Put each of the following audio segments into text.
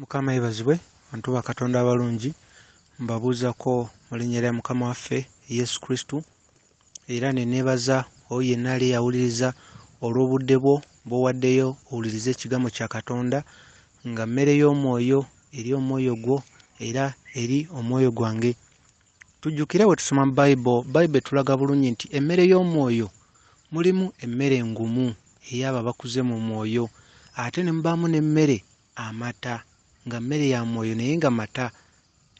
Mukama yebazibwe bantu ba Katonda abalungi mbabuuzako mu linnya lya Mukama waffe Yesu Kristo era ne neebaza oyo yenna ali yawuliriza olw'obudde bwo bw'owaddeyo owulirize ekigambo kya Katonda nga mmere y'omwoyo eri omwoyo gwo era eri omwoyo gwange. Tujjukire bwe tusoma mu Bible tulaga bulungi nti emmere y'omwoyo mulimu emmere engumu ey'abo abakuze mu mwoyo ate ne mubaamu n'emmere amata nga mmere ya mwoyo naye nga mata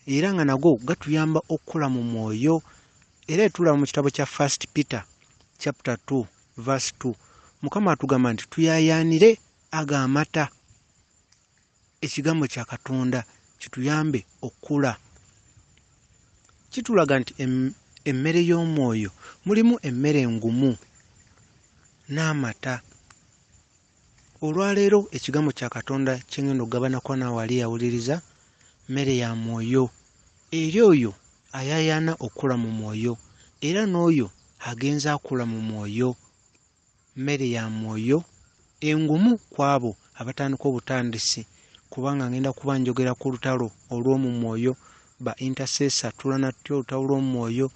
era nga nago gatuyamba okukula mu mwoyo. Era etulaba mu kitabo kya 1 Peter chapter 2 verse 2 Mukama atugamba nti tuyayaanire aga amata ekigambo kya Katonda kituyambe okula. Kitulaga nti emmere y'omwoyo mulimu emmere engumu n'amata. Olwaleero ekigambo kya Katonda kyengenda okugabanako naawe ali yawuliriza mmere ya mwoyo eri oyo ayayaana okula mu mwoyo era n'oyo agenza akula mu mwoyo. Mmere ya mwoyo engumu kwabo abatandika obutandisi kubanga ngenda kuba njogera ku lutalo olw'omu mwoyo ba intercessor tulanatyo olutalo lw'omu mwoyo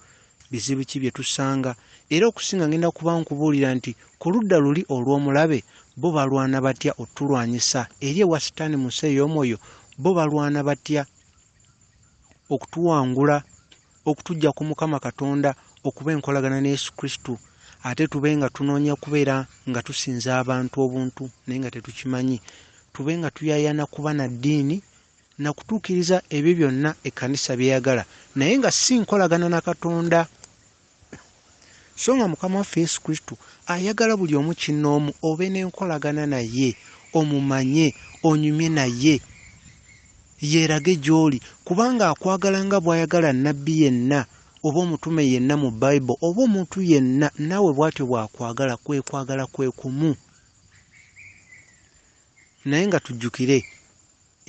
bizibu ki bye tusanga era okusinga ngenda kuba nkubuulira nti ku ludda luli olw'omulabe bo balwana batya otulwanyisa eri ewa satani mu nsi ey'omwoyo bo balwana batya okutuwangula okutujja ku Mukama Katonda okuba enkolagana ne Yesu Kristo ate tube nga tunoonya kubeera nga tusinza abantu obuntu naye nga tetukimanyi, tube nga tuyayaana kuba na ddiini na kutuukiriza ebyo byonna ekkanisa byeyagala naye nga si nkolagana na Katonda. So nga Mukama waffe Yesu Kristo ayagala buli omu kinnoomu obe n'enkolagana naye omumanye onyumye naye yeerage gy'oli kubanga akwagala nga bw'ayagala nnabbi yenna oba omutume yenna mu Bible oba omuntu yenna naawe bw'atyo bw'akwagala kwagala kwe kumu. Naye nga tujjukire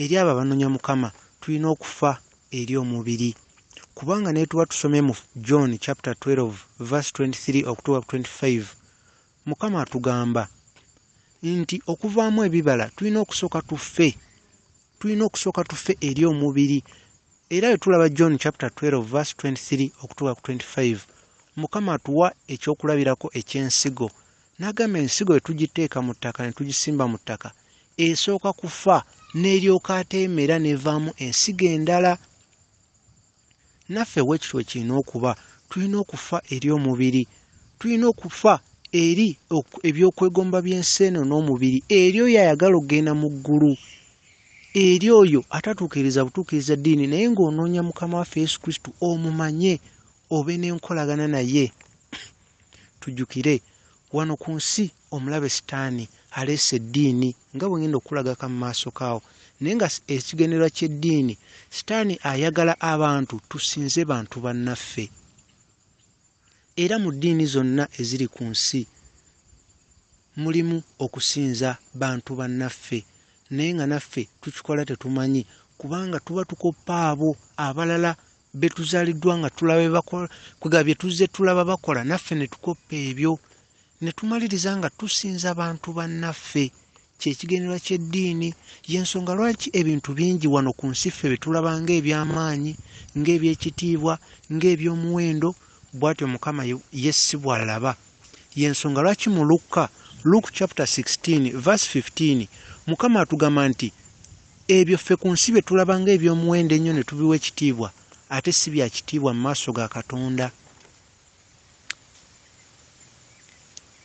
eri abo abanoonya Mukama tulina okufa eri omubiri kubanga netuba tusome mu John chapter 12 verse 23 okutuuka 25 Mukama atugamba nti okuvaamu ebibala tulina okusooka tufe eri omubiri. Era bwe tulaba John chapter 12 verse 23 okutuuka 25 Mukama atuwa ekyokulabirako eky'ensigo n'agamba ensigo bwe tugiteeka mu ttaka ne tugisimba mu ttaka esooka kufa n'eryoka ate emera nevaamu ensigo endala. Naffe weekitwe kirina okuba tulina okufa eri omubiri, tulina okufa eri ebyokwegomba by'ensi eno n'omubiri eri oyo ayagala okugenda mu ggulu eri oyo atatuukiriza butuukiriza ddiini naye ng'onoonya Mukama waffe Yesu Kristo omumanye obe n'enkolagana naye. Tujjukire wano ku nsi omulabe satani aleese eddiini nga bwe ngenda okulagaka mu maaso kaawo naye nga ekigendererwa ky'eddiini satani ayagala abantu tusinze bantu bannaffe. Era mu ddiini zonna eziri ku nsi mulimu okusinza bantu bannaffe naye nga naffe tukikola tetumanyi kubanga tuba tukoppa abo abalala be tuzaaliddwa nga tulaba kuga bye tuzze tulaba bakola naffe ne tukoppa ebyo ne tumaliriza nga tusinza bantu bannaffe. Kyekigendererwa ky'eddiini y'ensonga lwaki ebintu bingi wano ku nsi ffe bye tulaba ng'ebyamaanyi ng'ebyekitiibwa ng'eby'omuwendo bw'atyo Mukama Yesu bw'alaba. Y'ensonga lwaki mu Luke chapter 16 verse 15 Mukama atugamba nti ebyo ffe ku nsi bye tulaba ng'eby'omuwendo ennyo ne tubiwa ekitiibwa ate si bya kitiibwa mu maaso ga Katonda.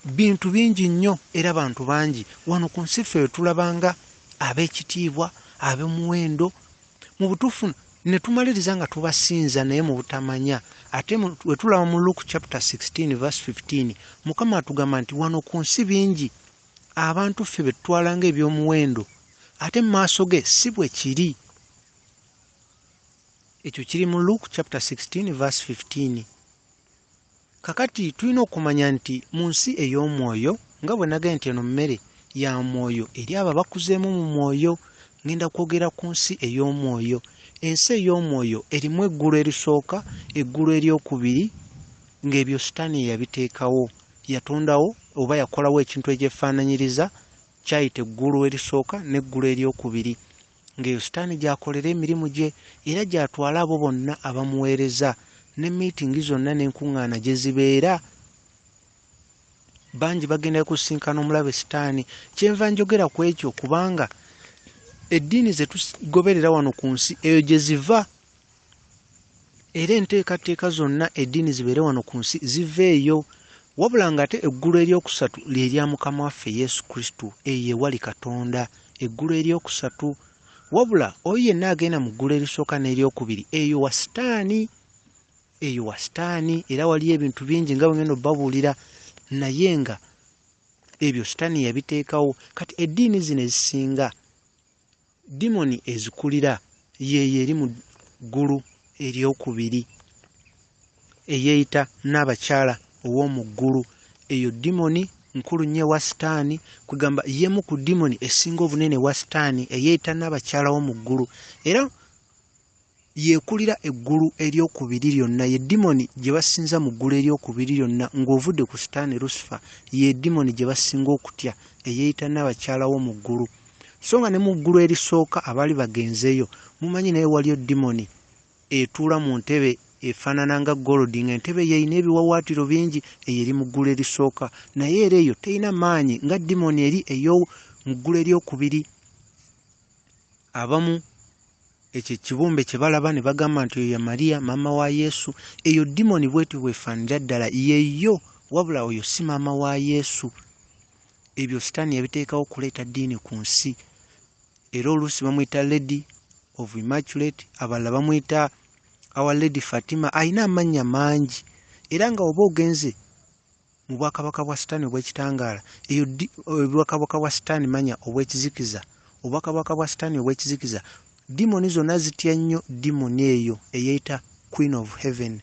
Bintu bingi nnyo era bantu bangi wano ku nsi ffe tulabanga ab'ekitiibwa ab'omuwendo mu butuufu ne tumaliriza nga tubasinza naye mu butamanya. Ate we tulaba mu Luke chapter 16 verse 15 Mukama atugamba nti wano ku nsi bingi abantu ffe be tutwalanga eby'omuwendo ate mu maaso ge si bwe kiri. Ekyo kiri mu Luke chapter 16 verse 15. Kakati tulina okumanya nti mu nsi ey'omwoyo nga bwe nagaye nti eno mmere ya mwoyo eri abo abakuzeemu mu mwoyo. Ngenda kwogera ku nsi ey'omwoyo. Ensi ey'omwoyo erimu eggulu erisooka, eggulu eryokubiri ng'ebyo satani yabiteekawo, yatondawo oba yakolawo ekintu ekyefaananyiriza kyayita eggulu erisooka n'eggulu eryokubiri. ng'eyo satani gy'akolera emirimu gye era gy'atwala abo bonna abamuweereza ne miitingi zonna n'enkuŋŋaana gye zibeera. Bangi bagenda kusinkana omulabe satani. Kyenva njogera ku ekyo kubanga eddiini ze tugoberera wano ku nsi eyo gye ziva, era enteekateeka zonna eddiini zibeere wano ku nsi ziva eyo. Wabula ng'ate eggulu eryokusatu ly'erya Mukama waffe Yesu Kristo, eyo ewali Katonda, eggulu eryokusatu. Wabula oyo yenna agenda mu ggulu erisooka n'eryokubiri, eyo wa sitaani, eyo wa sitaani. Era waliyo ebintu bingi nga bwe ngenda obbabuulira, naye nga ebyo sitaani yabiteekawo. Kati eddiini zino ezisinga dimoni ezikulira yeyo eri mu ggulu eryokubiri eyeeyita n'abakyala ow'omu ggulu. Eyo dimoni nkulu nnyo ewa sitaani, kugamba yemu ku dimoni esinga obunene wa sitaani eyeeyita n'abakyala w'omu ggulu, era yeekulira eggulu eryokubiri lyonna. Ye dimoni gye basinza mu ggulu eryokubiri lyonna ng'ovudde ku sitaani Lucifer, ye dimoni gye basinga okutya eyeeyita n'abakyala w'omu ggulu. So nga ne mu ggulu erisooka abaali bagenzeeyo, mumanyi naye waliyo dimoni etuula mu ntebe efaanana nga golodi, nga entebe yeyina ebiwawaatiro bingi, eyo eri mu ggulu erisooka, naye era eyo terina maanyi nga dimoni eri eyo mu ggulu eryokubiri. Abamu ekyo ekibumbe kye balaba ne bagamba nti oyo ya Mariya maama wa Yesu, eyo dimoni bwetyo bwefaanira ddala yeyo, wabula oyo si maama wa Yesu. Ebyo sitaani yabiteekawo okuleeta ddiini ku nsi, era oluusi bamuyita Lady of Immaculate, abalala bamuyita Our Lady Fatima. Ayina amannya mangi, era nga oba ogenze mu bwakabaka bwa sitaani obw'ekitangaala, eyo obwakabaka bwa sitaani manya obw'ekizikiza, obwakabaka bwa sitaani obw'ekizikiza, dimoni zonna zitya nnyo dimoni eyo eyeeyita Queen of Heaven.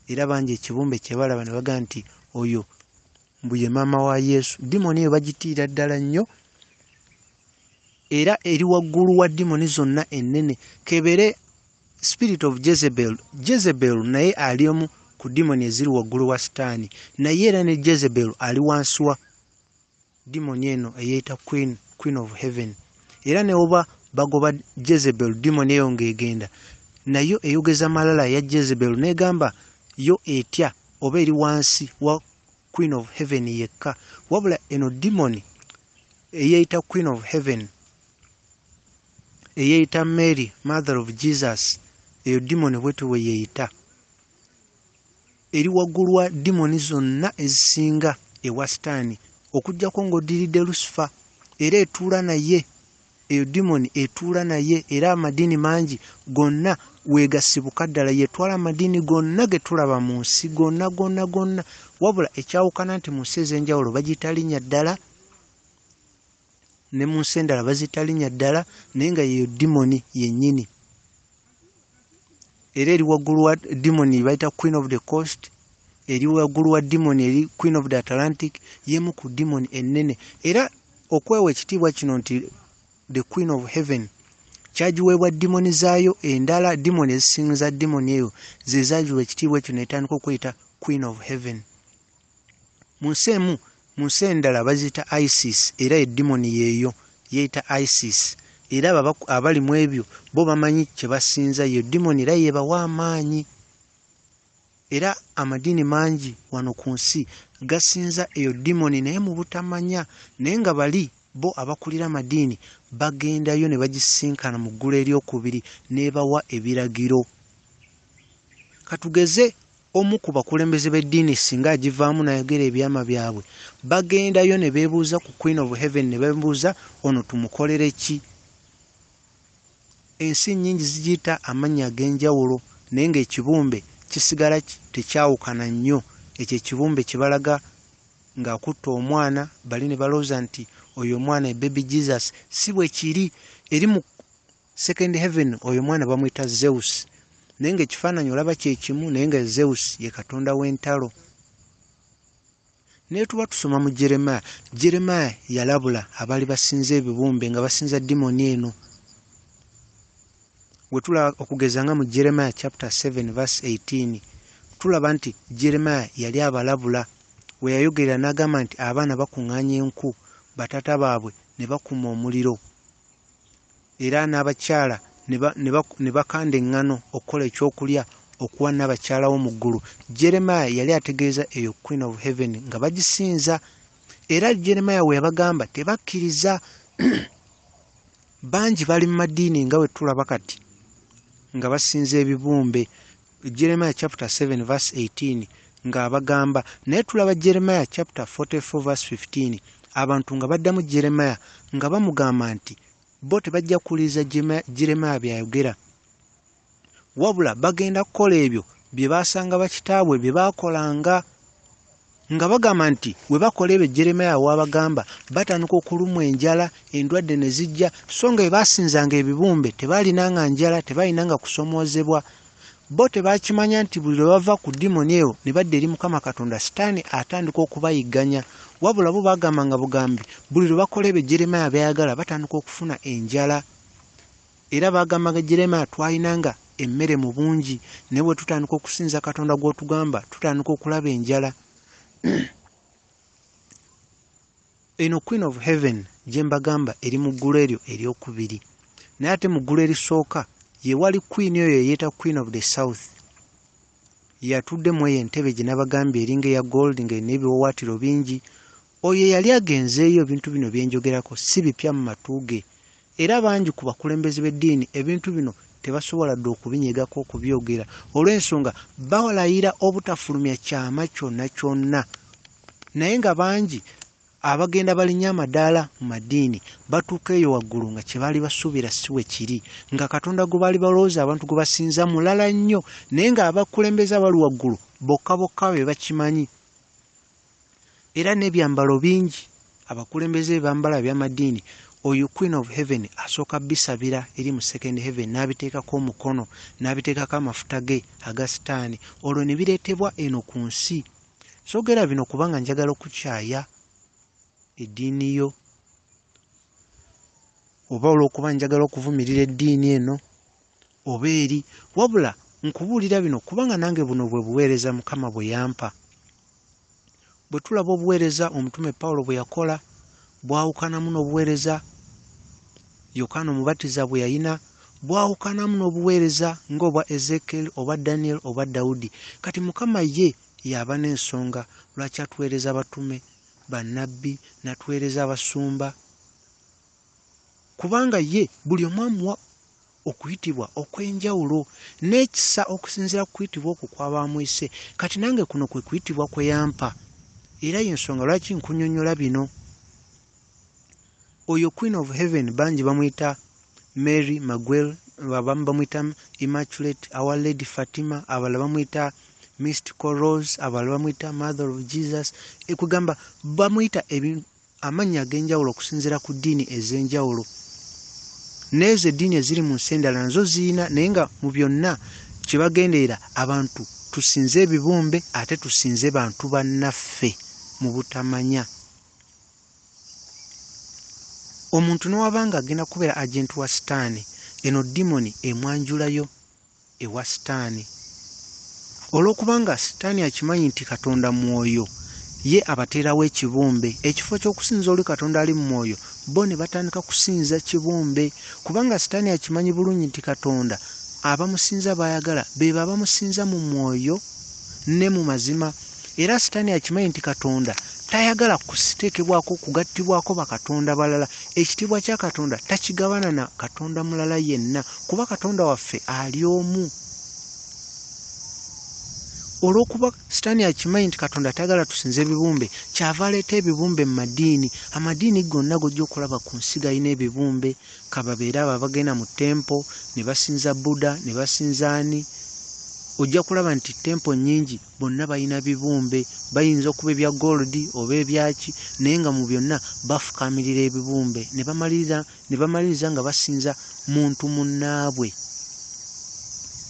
Era bangi ekibumbe kye balaba ne baga nti oyo mbu ye maama wa Yesu. Dimoni eyo bagitiira ddala nnyo, era eri waggulu wa dimoni zonna ennene. Kebere Spirit of Jezebel. Jezebel naye ali omu ku dimoni eziri waggulu wa sitaani, naye era ne Jezebel ali wansi wa dimoni eno eyeeyita Queen of Heaven. Era ne oba bagoba Jezebel, dimoni eyo ng'egenda nayo eyogeza malala ya Jezebel negamba yo etya oba eri wansi wa Queen of Heaven yekka. Wabula eno dimoni eyeeyita Queen of Heaven, eyeeyita Mary Mother of Jesus, eyo dimoni bwetyo bwe yeeyita, eri waggulu wa dimoni zonna ezisinga ewa sitaani okuggyako ng'oddiridde Lucifer, era etuula naye. Eyo dimoni etuula naye, era amadiini mangi gonna weegasibuka ddala, yetwala amadiini gonna ge tulaba mu nsi gonna. Wabula ekyawukana nti mu nsi ez'enjawulo bagiyita linnya ddala, ne mu nsi endala baziyita linnya ddala, naye nga yeyo dimoni yennyini. Era eri waggulu wa dimoni bayita Queen of the Coast, eri waggulu wa dimoni eri Queen of the Atlantic, yemu ku dimoni ennene. Era okwewa ekitiibwa kino nti the Queen of Heaven kyagiweebwa dimoni zaayo endala, dimoni ezisinza dimoni eyo ze zaagiwa ekitiibwa ekyo netandika okweyita Queen of Heaven. Mu nsi endala baziyita Isis, era edimoni yeeyo yeeyita Isis. Era abali mu ebyo bo bamanyi kye basinza, yo dimoni era yebawa amaanyi. Era amadiini mangi wano ku nsi gasinza eyo dimoni naye mu butamanya, naye nga bali bo abakulira amadiini bagendayo ne bagisinkana mu ggulu eryokubiri n'ebawa ebiragiro. Katugeze omu ku bakulembeze b'eddiini singa agivaamu n'ayogera ebyama byabwe, bagendayo ne beebuuza ku Queen of Heaven, ne beebuuza ono tumukolere ki? Ensi nnyingi zigiyita amannya ag'enjawulo, naye ng'ekibumbe kisigala tekyawukana nnyo. Ekyo ekibumbe kye balaga ng'akutta omwana, bali ne balowooza nti oyo omwana ye baby Jesus. Si bwe kiri. Eri mu second heaven oyo omwana bamuyita Zeus, naye ng'ekifaananyi olaba kye kimu, naye nga Zeus ye katonda w'entalo. Naye tuba tusoma mu Jeremiah yalabula abaali basinza ebibumbe nga basinza dimoni eno. Bwe tulaba okugeza nga mu Jeremiah chapter 7 verse 18, tulaba nti Jeremiah yali abalabula, we yayogerera n'agamba nti abaana bakuŋŋaanya enku, batata baabwe ne bakuma omuliro. era n'abakyala ne bakanda eŋŋano okukola ekyokulya okuwa n'abakyala w'omu ggulu. Jeremiah yali ategeeza eyo Queen of Heaven nga bagisinza, era Jeremiah we yabagamba tebakkiriza. Bangi bali mu madiini nga we tulaba kati nga basinza ebibumbe. Jeremiah chapter 7 verse 18 nga abagamba, naye tulaba Jeremiah chapter 44 verse 15 abantu nga baddamu Jeremiah nga bamugamba nti bo tebajja kuwuliriza Jeremiah byayogera, wabula bagenda kukola ebyo bye basanga bakitaabwe bye bakolanga, nga bagamba nti we bakola ebyo Jeremiah wabagamba batandika okulumwa enjala, endwadde ne zijja, so nga bwe basinzanga ebibumbe tebaalinanga njala, tebaalinanga kusomoozebwa. Bo tebakimanya nti buli lwe bava ku dimoni eyo ne badda eri Mukama Katonda, Sitaani atandika okubayigganya, wabula bo bagambanga bugambi buli lwe bakola ebyo Jeremiah byayagala batandika okufuna enjala. Era bagambanga Jeremiah twalinanga emmere mu bungi, naye bwe tutandika okusinza Katonda gw'otugamba tutandika okulaba enjala. Eno Queen of Heaven gye mbagamba eri mu ggulu eryo eryokubiri, naye ate mu ggulu erisooka ye wali Queen oyo yeyeeta Queen of the South. Yatuddemu eyo entebe gye nabagambye eringa eya gold nga erina ebiwawaatiro bingi. Oyo yali agenzeeyo ebintu bino bye njogerako si bipya mu matu ge, era bangi ku bakulembeze b'eddiini ebintu bino tebasobola dde okubinyegako okubyogera olw'ensonga bawalayira obutafulumya kyama kyonna kyonna. Naye nga bangi abagenda balinnya amadaala mu madiini batuuka eyo waggulu nga kye baali basuubira si we kiri, nga Katonda gwe baali balowooza abantu gwe basinza mulala nnyo, naye nga abakulembeze abali waggulu bokka bokka be bakimanyi. Era n'ebyambalo bingi abakulembeze bambala by'amadiini, oyo Queen of Heaven asooka bisabira eri mu second heaven n'abiteekako omukono n'abiteekako amafuta ge aga Sitaani, olwo ne bireetebwa eno ku nsi. Soogera bino kubanga njagala okukyaya eddiini yo, oba olw'okuba njagala okuvumirira eddiini eno oba eri, wabula nkubuulira bino kubanga nange buno bwe buweereza Mukama bwe yampa. Bwe tulaba obuweereza omutume Pawulo bwe yakola bwawukanamu n'obuweereza Yokaana Omubatiza bwe yayina, bwawukanamu n'obuweereza ng'obwa Ezekiel oba Daniel oba Dawudi. Kati Mukama ye yaba n'ensonga lwaki atuweereza batume, bannabbi, n'atuweereza abasumba, kubanga ye buli omu amuwa okuyitibwa okw'enjawulo n'ekisa okusinziira ku kuyitibwa okwo kw'abamwise. Kati nange kuno kwe kuyitibwa kwe yampa, era y'ensonga lwaki nkunnyonnyola bino. Oyo Queen of Heaven bangi bamuyita Mary Magwell, abamu bamuyita Immaculate, Our Lady Fatima, abalala bamuyita Mystical Rose, abalala bamuyita Mother of Jesus. Ekugamba bamuyita amannya ag'enjawulo okusinziira ku ddiini ez'enjawulo. N'ezo eddiini eziri mu nsi endala nazo ziyina, naye nga mu byonna kye bagenderera abantu tusinze ebibumbe ate tusinze bantu bannaffe mu butamanya. Omuntu n'owabanga agenda kubeera agenti wa Sitaani, eno dimoni emwanjulayo ewa Sitaani. Olw'okubanga Sitaani akimanyi nti Katonda mwoyo, ye abateerawo ekibumbe, ekifo ky'okusinza oli Katonda ali mu mwoyo, bo ne batandika kusinza kibumbe, kubanga Sitaani akimanyi bulungi nti Katonda abamusinza bayagala beba abamusinza mu mwoyo ne mu mazima. Era Sitaani akimanyi nti Katonda tayagala kusiteekebwako kugattibwako bakatonda balala. Ekitiibwa kya Katonda takigabana na Katonda mulala yenna, kuba Katonda waffe ali omu. Olw'okuba Sitaani akimanyi nti Katonda tayagala tusinze ebibumbe, kyava aleeta ebibumbe mu madiini. Amadiini gonna gojja okulaba ku nsi galina ebibumbe, kababeera abo abagenda mu tempo ne basinza Buddha ne basinza ani. Ojja kulaba nti tempo nnyingi bonna balina bibumbe, bayinza okuba ebya goldi oba ebyaki, naye nga mu byonna bafukaamirira ebibumbe ne bamaliriza nga basinza muntu munnaabwe.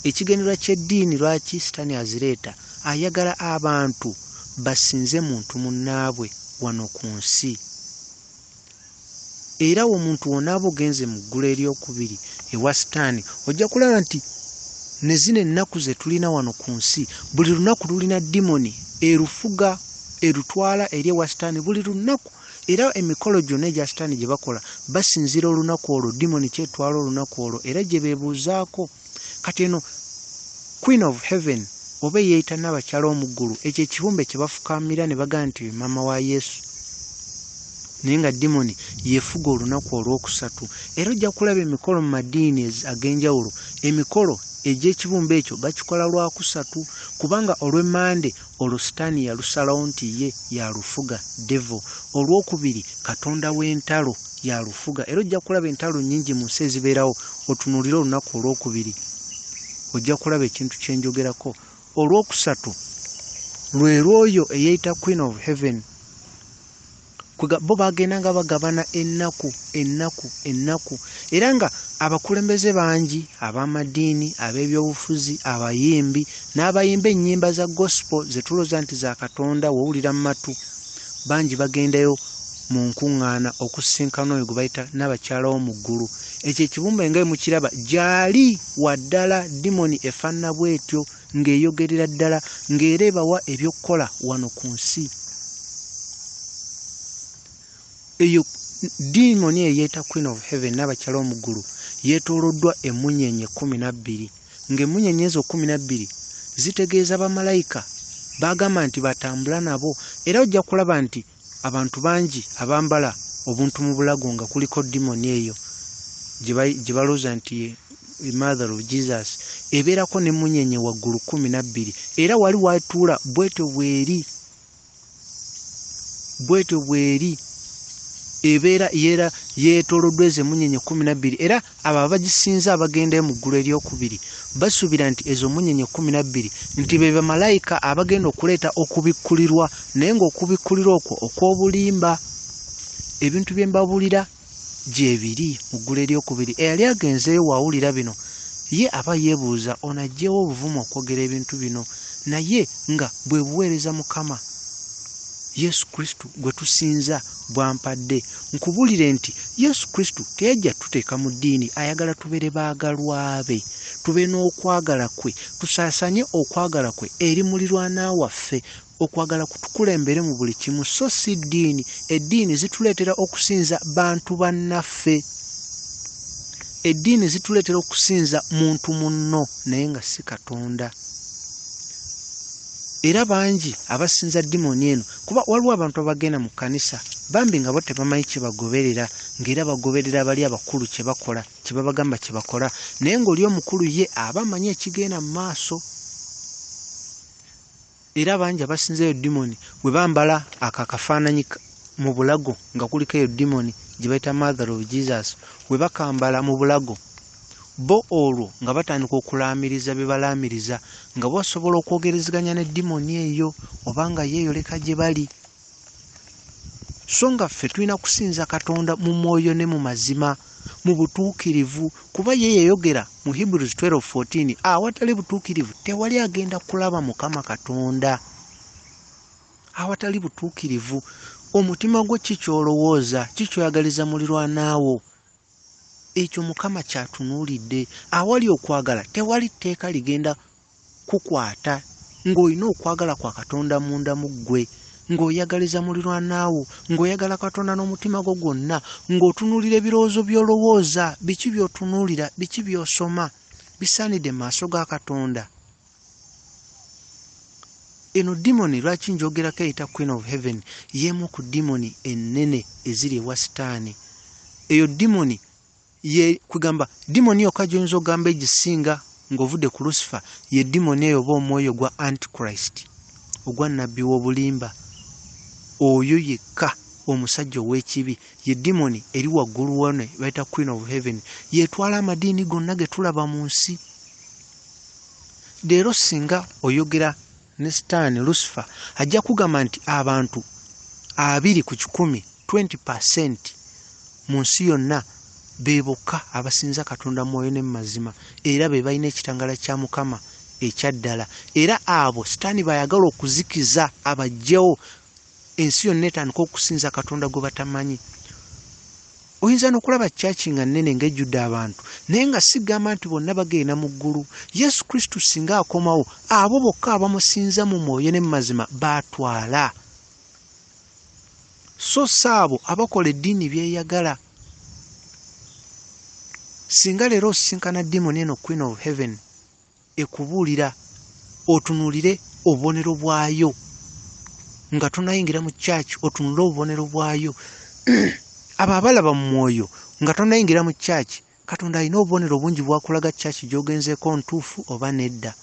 Ekigendererwa ky'eddiini lwaki Sitaani azireeta, ayagala abantu basinze muntu munnaabwe wano ku nsi. Era omuntu wonna aba ogenze mu ggulu eryokubiri ewa Sitaani, ojja kulaba nti ne zino ennaku ze tulina wano ku nsi, buli lunaku tulina dimoni erufuga erutwala eri ewa Sitaani. Buli lunaku era emikolo gyonna egya satani gye bakola basinzira olunaku olwo, demoni kyetwala olunaku olwo era gye beebuuzaako. Kati eno Queen of Heaven oba yeeyita n'abakyala omuggulu, ekyo ekibumbe kye bafukamira ne bagamba nti maama wa Yesu, naye nga demoni yeefuga olunaku olwokusatu. Era ojja kulaba emikolo mu madiini ag'enjawulo, emikolo egy'ekibumbe ekyo bakikola lwakusatu, kubanga olw'emmande olwo satani yalusalawo nti ye yalufuga devil, olwokubiri katonda w'entalo yalufuga. Era ojja kulaba entalo nnyingi mu nsi ezibeerawo, otunuulira olunaku olwokubiri ojja kulaba ekintu kye njogerako. Olwokusatu lwe lwoyo eyeeyita Queen of Heaven, bo bagendanga bagabana ennaku. Era nga abakulembeze bangi, ab'amadiini, ab'ebyobufuzi, abayimbi n'abayimba ennyimba za gospel ze tulooza nti za Katonda wowulira mu matu, bangi bagendayo mu nkuŋŋaana okusisinkana oyo gwe bayita n'abakyala w'omu ggulu. Ekyo ekibumbe nga mukiraba gyali waddala demoni efaanana bw'etyo ng'eyogerera ddala ng'era ebawa ebyokkola wano ku nsi. Eyo demoni eyeeta Queen of Heaven n'abakyala w'omu ggulu yeetooloddwa emmunyenye 12, ng'emmunyenye ezo 12 zitegeeza bamalayika bagamba nti batambula nabo. Era ojja kulaba nti abantu bangi abambala obuntu mu bulago nga kuliko demoni eyo gye balooza nti mother of Jesus, ebeerako n'emmunyenye waggulu 12, era wali watuula bwetyo bweri ebeera yeetooloddwa ezo emmunyenye 12. Era abo abagisinza abagendayo mu ggulu eryokubiri basuubira nti ezo mmunyenye 12 nti be bamalayika abagenda okuleeta okubikkulirwa, naye ng'okubikkulirwa okwo okw'obulimba. Ebintu bye mbabuulira gye biri mu ggulu eryokubiri. Eyali agenzeyo waawulira bino ye aba yeebuuza ono aggyewo obuvumu okwogera ebintu bino, naye nga bwe buweereza Mukama Yesu Kristo gwe tusinza bwampadde. Nkubuulire nti Yesu Kristo teyajja tuteeka mu ddiini, ayagala tubeere baagalwa be, tube n'okwagala kwe, tusaasanye okwagala kwe eri muliraanwa waffe, okwagala kutukulembere mu buli kimu, so si ddiini. Eddiini zituleetera okusinza bantu bannaffe, eddiini zituleetera okusinza muntu munno naye nga si Katonda. Era bangi abasinza demoni eno, kuba waliwo abantu abagenda mu kkanisa bambi nga bo tebamanyi kye bagoberera, ng'era bagoberera bali abakulu kye bakola, kye babagamba kye bakola, naye ng'oli omukulu ye aba amanyi ekigenda mu maaso. Era bangi abasinzeyo demoni bwe bambala akafaananyi mu bulago nga kuliko eyo demoni gye bayita mother of Jesus, bwe bakambala mu bulago, bo olwo nga batandika okulaamiriza bye balaamiriza, nga basobola okwogerezeganya ne demoni eyo oba nga yeeyoleka gye bali. So nga ffe tulina kusinza Katonda mu mwoyo ne mu mazima, mu butuukirivu, kuba ye yayogera mu Hebrews 12:14 awatali butuukirivu tewali agenda kulaba Mukama Katonda. Awatali butuukirivu omutima gwo kikyolowooza, kikyoyagaliza muliraanwa, ekyo Mukama kyatunuulidde. Awali okwagala tewali tteeka ligenda kukwata, ng'olina okwagala kwa Katonda munda mu ggwe, ng'oyagaliza muliraanwa, ng'oyagala Katonda n'omutima gwo gwonna, ng'otunuulira ebirowoozo by'olowooza, biki by'otunuulira, biki by'osoma bisaanidde mu maaso ga Katonda. Eno demoni lwaki njogerako eyita Queen of Heaven, y'emu ku demoni ennene eziri ewa Sitaani. Eyo demoni ye kugamba demoni yokka gy'oyinza ogamba egisinga ng'ovudde ku Lucifer ye demoni eyo oba omwoyo gwa Antichrist, ogwa nnabbi w'obulimba. Oyo yekka omusajja ow'ekibi ye demoni eri waggulu wone bayita Queen of Heaven, yeetwala amadiini gonna ge tulaba mu nsi. Leero singa oyogera ne Sitaani Lucifer ajja kugamba nti abantu 20% 20% mu nsi yonna be bokka abasinza Katonda mwoyo ne mazima, era be balina ekitangala kya Mukama ekyaddala. Era abo Sitaani bayagala okuzikiza abajjawo, ensi yonna etandika okusinza Katonda gwe batamanyi. Oyinza n'okulaba church nga nnene ng'ejjudde abantu, naye nga sigamba nti bonna bagenda mu ggulu. Yesu Kristo singa akomawo, abo bokka abamusinza mu mwoyo ne mazima baatwala. so saabo abakola eddiini byeyagala. Singa leero osinkana demoni eno Queen of Heaven ekubuulira otunulire obubonero bwayo nga tonayingira mu church, otunulire obubonero bwayo abo abalaba mu mwoyo nga tonayingira mu church, Katonda alina obubonero bungi bwakulaga church gy'ogenzeeko ntuufu oba nedda.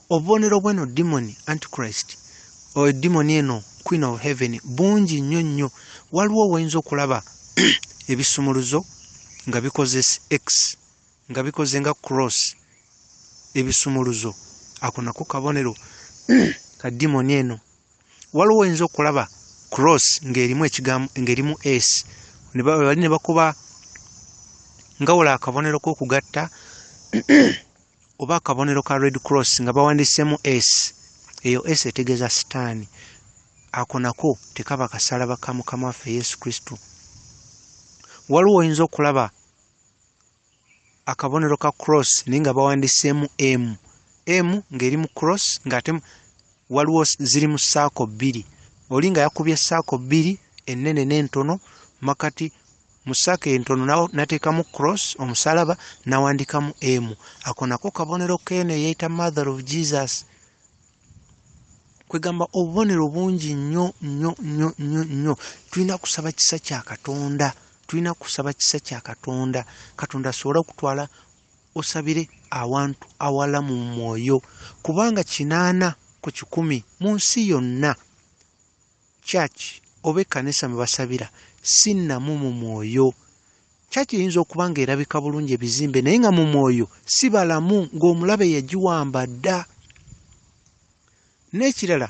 Obubonero bweno demoni Antichrist o demoni eno Queen of Heaven bungi nnyo nnyo. Waliwo wayinza okulaba ebisumuluzo nga bikoze X, nga bikoze nga cross, ebisumuluzo ako nako kabonero ka demoni eno. Waliwo wayinza okulaba cross ng'erimu ekigambo ng'erimu S, bali ne bakuba nga wala akabonero k'okugatta oba akabonero ka red cross nga bawandiisemu S. Eyo S etegeeza satani. Ako nako tekaba kasalaba ka Mukama waffe Yesu Kristo. Waliwo oyinza okulaba akabonero ka cross naye nga bawandiisemu M. M ng'eri mu cross ng'ate waliwo ziri mu saako bbiri. Oli nga yakubye saako bbiri ennene n'entono, makati mu saako entono nateekamu cross omusalaba nawandikamu M. Ako nako kabonero k'eno eyayita Mother of Jesus. Kwegamba obubonero bungi nnyo nnyo nnyo nnyo nnyo. Tulina kusaba kisa kya Katonda. Tulina kusaba kisa kya Katonda. Katonda asobola okutwala osabire awantu awala mu mwoyo. Kubanga 8 ku 10 mu nsi yonna church oba ekkanisa mwe basabira sinnamu mu mwoyo. Church eyinza okuba nga erabika bulungi ebizimbe naye nga mu mwoyo si balamu, ng'omulabe yagiwamba dda. N'ekirala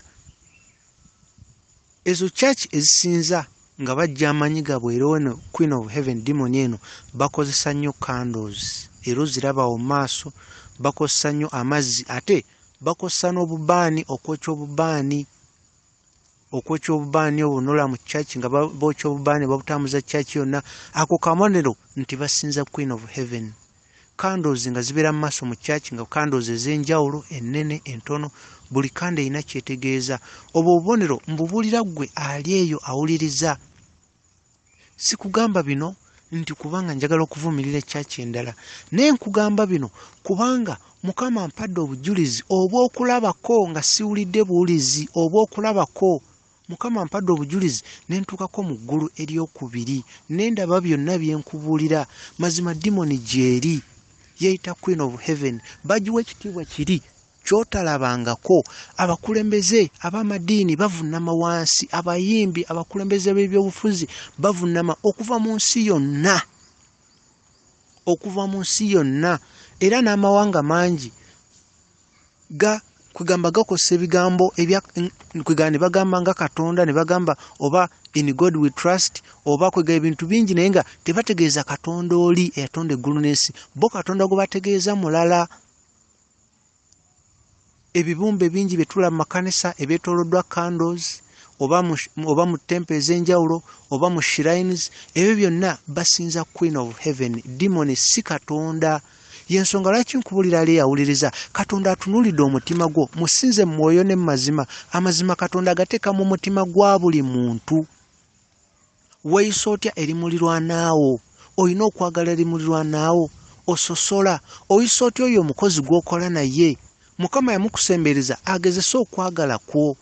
ezo church ezisinza nga bajja amanyi gabwero eno Queen of Heaven demoni eno bakozesa nnyo candles, era ziraba mu maaso, bakozesa nnyo amazzi, ate bakozesa n'obubaani okwokya obubaani. Okwokya obubaani obunola mu church nga bookya obubaani babutambuza church yonna. Ako kabonero nti basinza Queen of Heaven. Candles nga zibeera mu maaso mu church nga candles ez'enjawulo, ennene, entono, buli kanda erina kyetegeeza. Obwo obubonero mbubuulira ggwe ali eyo awuliriza. Sikugamba bino nti kubanga njagala okuvumirira church endala, naye nkugamba bino kubanga Mukama ampadde obujulizi obw'okulabako nga siwulidde buwulizi, obw'okulabako. Mukama ampadde obujulizi nentukako mu ggulu eryokubiri nendaba byonna byenkubuulira. Mazima demoni gyeri yeyita Queen of Heaven, bagiwa ekitiibwa kiri kyotalabangako. Abakulembeze ab'amadiini bavunnama wansi, abayimbi, abakulembeze b'ebyobufuzi bavunnama okuva mu nsi yonna, okuva mu nsi yonna. Era n'amawanga mangi kwegamba gakosa ebigambo kwegamba ne bagamba nga Katonda, ne bagamba oba in God we trust, oba kwega ebintu bingi naye nga tebategeeza Katonda oli eyatonda eggulu n'ensi. Bo Katonda gwe bategeeza mulala. Ebibumbe bingi bye tulaba mu makanisa ebyetooloddwa candles oba mu temple ez'enjawulo oba mu shrines, ebyo byonna basinza Queen of Heaven. Demoni si Katonda. Yensonga lwaki nkubulira ali awuliriza. Katonda atunulidde omutima gwo, musinze mu mwoyo ne mu mazima. Amazima Katonda agateeka mu mutima gwa buli muntu. Weeyisa otya erimulirwanaawo? Olina okwagala erimulirwanaawo? Ososola? Oyisa otya oyo omukozi gw'okola naye? Mukama yamukusembereza agezese okwagala kwo.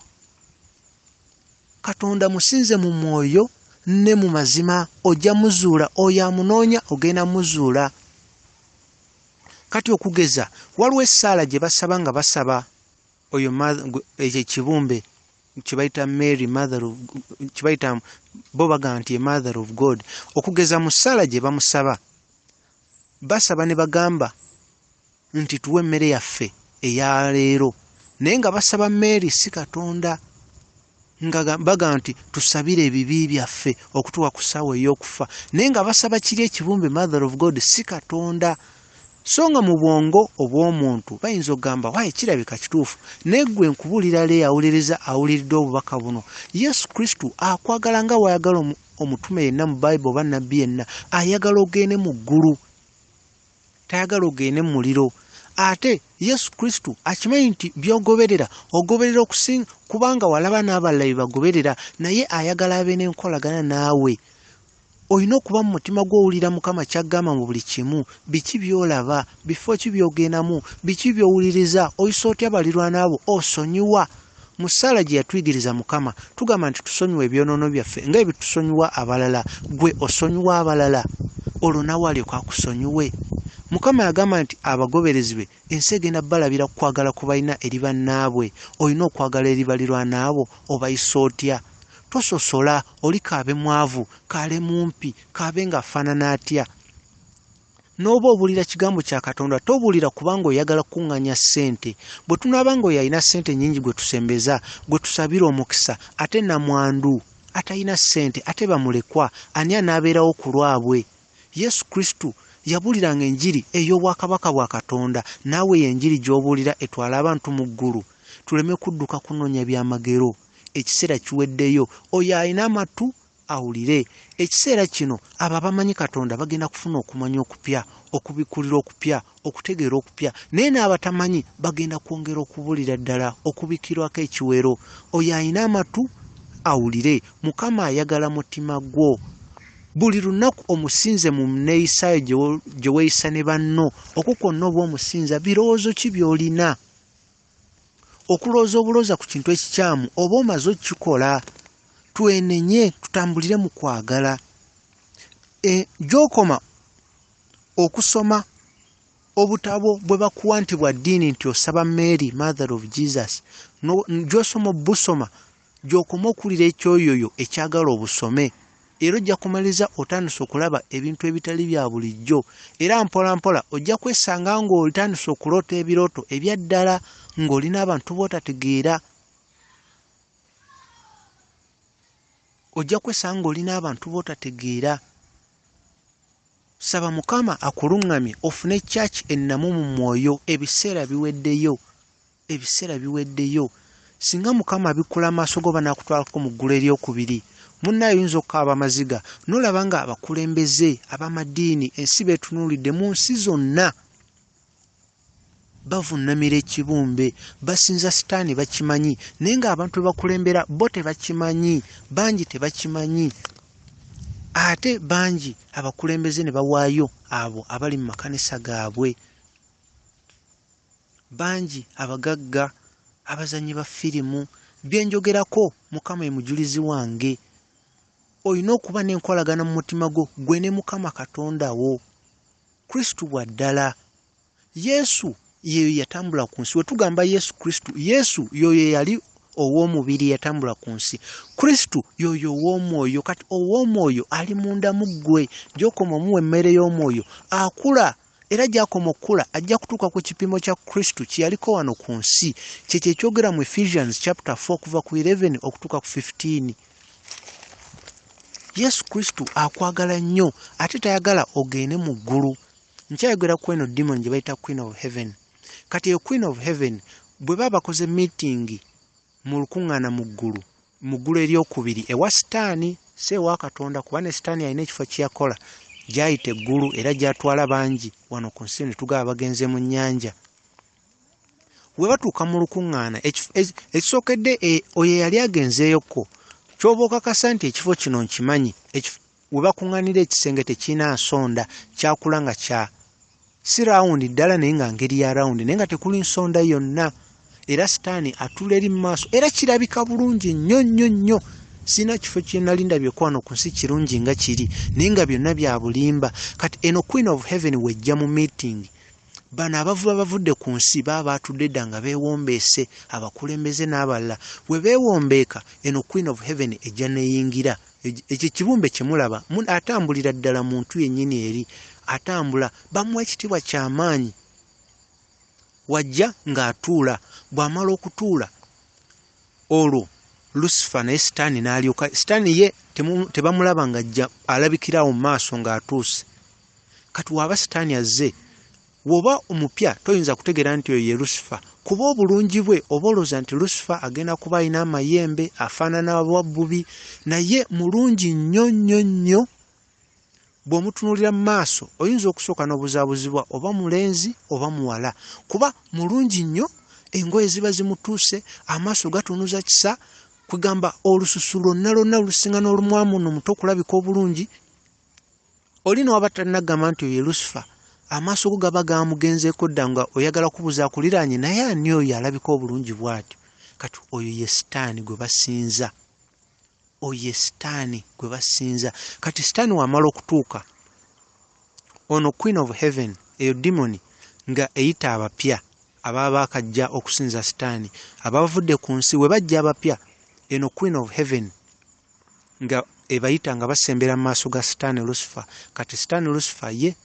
Katonda musinze mu mwoyo ne mu mazima, ojja muzuula. Oyo amunoonya ogenda muzuula. Kati okugeza waliwo essaala gye basaba nga basaba oyo ekibumbe kibayita Mary mother of, kibayita bo baga nti mother of God. Okugeza mu ssaala gye bamusaba basaba ne bagamba nti tuwe emmere yaffe eya leero, naye nga basaba Mary si Katonda, nga baga nti tusabire ebibi byaffe okutuwa ku ssaawa ey'okufa, naye nga basaba kiri ekibumbe mother of God si Katonda. So nga mu bwongo obw'omuntu bayinza okugamba waaye kirabika kituufu, naye ggwe nkubuulira le awuliriza awuliridde obubaka buno. Yesu Kristo akwagala nga wayagala omutume yenna mu Bible oba nnabbi yenna. Ayagala ogende mu ggulu, tayagala ogende mu muliro. ate Yesu Kristo akimanyi nti byogoberera ogoberera okusinga kubanga walaba n'abalala bagoberera naye ayagala abe n'enkolagana naawe. Olina okuba mu mutima gw'owulira Mukama ky'aggamba mu buli kimu. Biki by'olaba, bifo ki by'ogendamu, biki by'owuliriza, oyisa otya balirwana abo, osonyiwa. Mu ssaala gye yatuyigiriza Mukama tugamba nti tusonyiwa ebyonoono byaffe nga ebitusonyiwa abalala. Gwe osonyiwa abalala, olwo nawe alyoka akusonyiwe. Mukama yagamba nti abagoberezi be ensi egenda balabira kwagala ku balina eri bannaabwe. Olina okwagala eri balirwana abo, obayisa otya? Tososola, oli kaabe mwavu, kaale mumpi, kaabe ng'afaanana atya. N'oba obuulira kigambo kya Katonda tobuulira kubanga oyagala kuŋŋanya ssente. Bwe tunaaba nga oyo alina ssente nnyingi gwe tusembeza, gwe tusabira omukisa, ate namwandu atalina ssente, ate bamulekwa, ani anaabeerawo ku lwabwe? Yesu Kristo yabuuliranga enjiri ey'obwakabaka bwa Katonda, naawe y'enjiri gy'obuulira etwala abantu mu ggulu. Tuleme kudduka kunoonya byamagero. Ekiseera kiweddeyo, oyo alina amatu awulire. Ekiseera kino abo abamanyi Katonda bagenda kufuna okumanya okupya, okubikulira okupya, okutegeera okupya, naye n'abatamanyi bagenda kwongera okubuulira ddala, okubikirwako ekiwero. Oyo alina amatu awulire. Mukama ayagala mutima gwo. Buli lunaku omusinze mu neeyisaayo gye weeyisa ne banno, okukwonna oba omusinza birowoozo ki by'olina? Okulowooza obulooza ku kintu ekikyamu oba omaze okikola. Twenenye, tutambulire mu kwagala. Gy'okoma okusoma obutabo bwe bakuwa nti bwa ddiini nti osaba Mary Mother of Jesus, gy'osoma obusoma, gy'okoma okulira ekyoyoyo ekyagala obusome. Era ojja kumaliriza otandise okulaba ebintu ebitali bya bulijjo, era mpola mpola ojja kwesanga ng'otandise okuloota ebirooto ebya ddala ng'olina abantu b'otategeera. Ojja kwesanga ng'olina abantu b'otategeera. Saba Mukama akuluŋŋamye ofune church ennamu mu mwoyo. Ebiseera biweddeyo, ebiseera biweddeyo. Singa Mukama abikula amaaso go banaakutwalako mu ggulu eryokubiri, munnayo oyinza okukaaba amaziga n'olaba nga abakulembeze ab'amadiini ensi beetunuulidde mu nsi zonna bavunnamira ekibumbe, basinza sitaani bakimanyi, naye ng'abantu bebakulembera bo tebakimanyi, bangi tebakimanyi. Ate bangi abakulembeze ne bawaayo abo abali mu makanisa gaabwe. Bangi abagagga, abazanyi ba firimu, byenjogerako Mukama ye mujulizi wange. Olina okuba n'enkolagana mu mutima gwo gwe ne Mukama Katonda wo. Kristo wa ddala. Yesu yeyo yatambula ku nsi. We tugamba Yesu Kristo, Yesu yoyo yali ow'omubiri yatambula ku nsi. Kristo yoyo ow'omwoyo. Kati ow'omwoyo ali munda mu ggwe. Gy'okoma omuwa emmere y'omwoyo akula, era gy'akoma okukula ajja kutuuka ku kipimo kya Kristo kye yaliko wano ku nsi. Kyekyo ekyogera mu Ephesians chapter 4 kuva ku 11 okutuuka ku 15. Yesu Kristo akwagala nnyo ate tayagala ogende mu ggulu. Nkyayogera ku eno demon gye bayita Queen of Heaven. Kati eyo Queen of Heaven bwe baba bakoze meeting mu lukuŋŋaana mu ggulu eryokubiri ewa sitaani, si ewa Katonda, kuba ne sitaani alina ekifo kye yakola gy'ayita eggulu era gy'atwala bangi wano ku nsi ne tugaba bagenze mu nnyanja. We batuuka mu lukuŋŋaana ekisookedde oyo yali agenzeeyoko, ky'oba okakasa nti ekifo kino nkimanyi. We bakuŋŋaanira ekisenge tekirina nsonda, kyakula nga kya si rawundi ddala naye nga ngeri ya rawundi, naye nga tekuli nsonda yonna. Era sitaani atuula eri mu maaso era kirabika bulungi nnyo nnyo nnyo. Sina kifo kye nali ndabyeko wano ku nsi kirungi nga kiri, naye nga byonna bya bulimba. Kati eno Queen of Heaven wejja mu meeting, bano abavuba bavudde ku nsi baba batudde dda nga beewombeese, abakulembeze n'abalala. We beewombeeka eno Queen of Heaven ejja neeyingira. Ekyo kibumbe kye mulaba atambulira ddala muntu yennyini eri, atambula bamuwa ekitiibwa ky'amaanyi. Wajja ng'atuula, bw'amala okutuula olwo Lucifer naye sitaani n'alyoka. Sitaani ye tebamulaba ng'ajja alabikirawo mu maaso ng'atuuse. Kati waba sitaani azze, woba omupya toyinza kutegeera nti oyo ye Lucifer, kuba obulungi bwe oba olowooza nti Lucifer agenda kuba alina amayembe afaanana bwa bubi, naye mulungi nnyo nnyo nnyo. bw'omutunuulira mu maaso oyinza okusooka n'obuzaabuzibwa oba mulenzi oba muwala, kuba mulungi nnyo, engoye ziba zimutuuse, amaaso gatunuza kisa, kugamba olususu lwonna lusinga n'olumwamu ono muto okulabika obulungi. Oli n'oba tannagamba nti oyo ye Lucifer, amaaso go gaba gamugenzeeko dda nga oyagala kubuuza akuliraanye, naye ani oyo alabika obulungi bw'atyo? Kati oyo ye sitaani gwe basinza. Oyo ye sitaani gwe basinza. Kati sitaani wamala okutuuka, ono Queen of Heaven, eyo demoni, nga eyita abapya ababa bakajja okusinza sitaani, abavudde ku nsi we bajja abapya, eno Queen of Heaven nga ebayita nga basembera mu maaso ga sitaani Lucifer. Kati sitaani Lucifer ye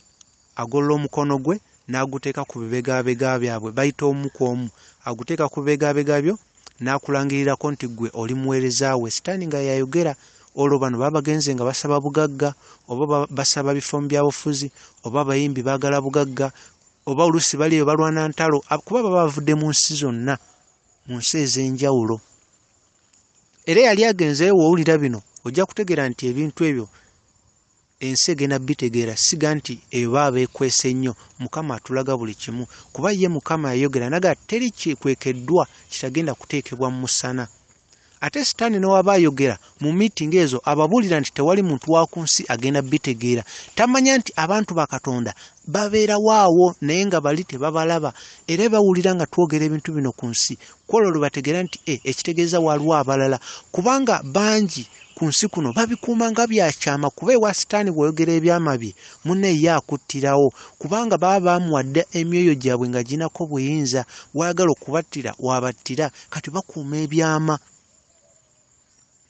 agolola omukono gwe n'aguteeka ku bibegabega byabwe, bayita omu ku omu, aguteeka ku bibegabega byo n'akulangirirako nti gwe oli muweereza we. Sitaani nga yayogera, olwo bano baba bagenze nga basaba bugagga, oba basaba bifo mu byabufuzi, oba abayimbi baagala bugagga, oba oluusi baliyo balwana ntalo, kuba baba bavudde mu nsi zonna, mu nsi ez'enjawulo. Era yali agenzeyo wowulira bino ojja kutegeera nti ebintu ebyo ensi egenda bitegeera, siga nti eyo baba beekwese nnyo. Mukama atulaga buli kimu, kuba ye Mukama yayogera naga teri kikwekeddwa kitagenda kuteekebwa mu musana. Ate sitaani n'owaba ayogera mu miitingi ezo ababuulira nti tewali muntu wa ku nsi agenda bitegeera. Tamanya nti abantu ba Katonda babeera waawo naye nga bali tebabalaba, era bawulira nga twogera ebintu bino ku nsi, kwolwo lwe bategeera nti ekitegeeza waliwo abalala, kubanga bangi ku nsi kuno babikuuma nga byakyama, kuba ewa sitaani bw'oyogera ebyama bye munne ye akuttirawo, kubanga baba bamuwadde emyoyo gyabwe nga ginako buyinza, wayagala okubattira wabattira. Kati bakuuma ebyama.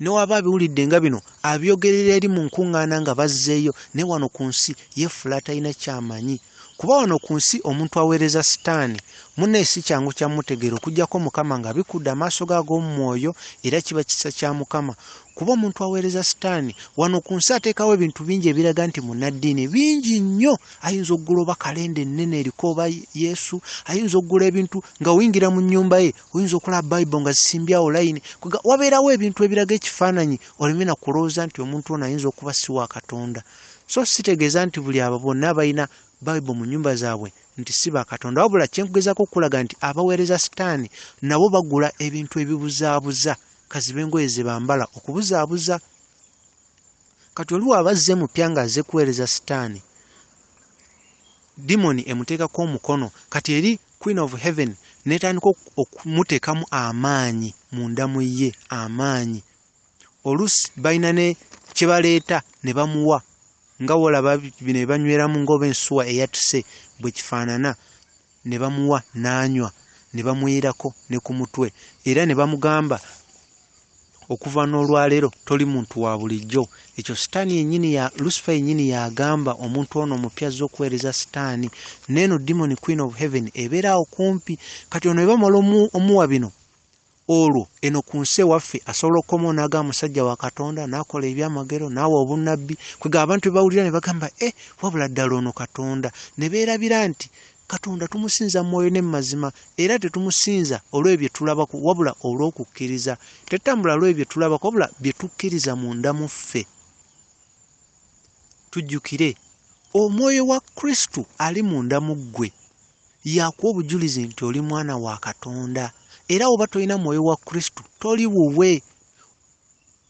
Newaba abiwulidde nga bino abyogerera eri mu nkuŋŋaana nga bazzeeyo, ne wano ku nsi yeefula talina kyamanyi, kuba wano ku nsi omuntu aweereza sitaani munne si kyangu kyamutegeera okuggyako Mukama nga bikudde amaaso ge ag'omu mwoyo, era kiba kisa kya Mukama. Kuba omuntu aweereza sitaani wano ku nsi ateekawo ebintu bingi ebiraga nti munnaddiini bingi nnyo. Ayinza okugula oba kalenda ennene eriko oba Yesu, ayinza okugula ebintu nga oyingira mu nnyumba ye oyinza okulaba Bayibuli nga zisimbyawo layini, wabeerawo ebintu ebiraga ekifaananyi, oleme na kulowooza nti omuntu ono ayinza okuba si wa Katonda. So sitegeeza nti buli abo bonna abalina Bayibuli mu nnyumba zaabwe nti si ba Katonda, wabula kyenkugezaako okulaga nti abaweereza sitaani nabo bagula ebintu ebibuzaabuza, kazi b'engoye ze bambala okubuzaabuza. Kati oli wabazze mupya ng'azze kuweereza sitaani, demoni emuteekako omukono, kati eri Queen of Heaven n'etandika okumuteekamu amaanyi munda mu ye, amaanyi. Oluusi balina ne kye baleeta ne bamuwa, nga wolaba bino ebanyweramu ng'oba ensuwa eyatise bwe kifaanana, ne bamuwa n'anywa, ne bamuyirako ne ku mutwe, era ne bamugamba okuva n'olwaleero toli muntu wa bulijjo. Ekyo sitaani yennyini ya Lucifer yennyini yagamba omuntu ono omupya azze okuweereza sitaani. Neeno demoni Queen of Heaven ebeeraawo kumpi. Kati ono ebamala omuwa bino, olwo eno ku nsi ewaffe asobola okukomawo n'agamba musajja wa Katonda n'akola ebyamagero n'awa obunnabbi, kwega abantu be bawulira ne bagamba wabula ddala ono Katonda, ne beerabira nti Katonda tumusinza mwoyo ne mazima, era tetumusinza olw'ebyo tulabako wabula olw'okukkiriza. Tetambula olw'ebyo tulabako wabula bye tukkiriza munda mu ffe. Tujjukire omwoyo wa Kristo ali munda mu ggwe, yakuwa obujulizi nti oli mwana wa Katonda, era oba tolina mwoyo wa Kristo toli wuwe.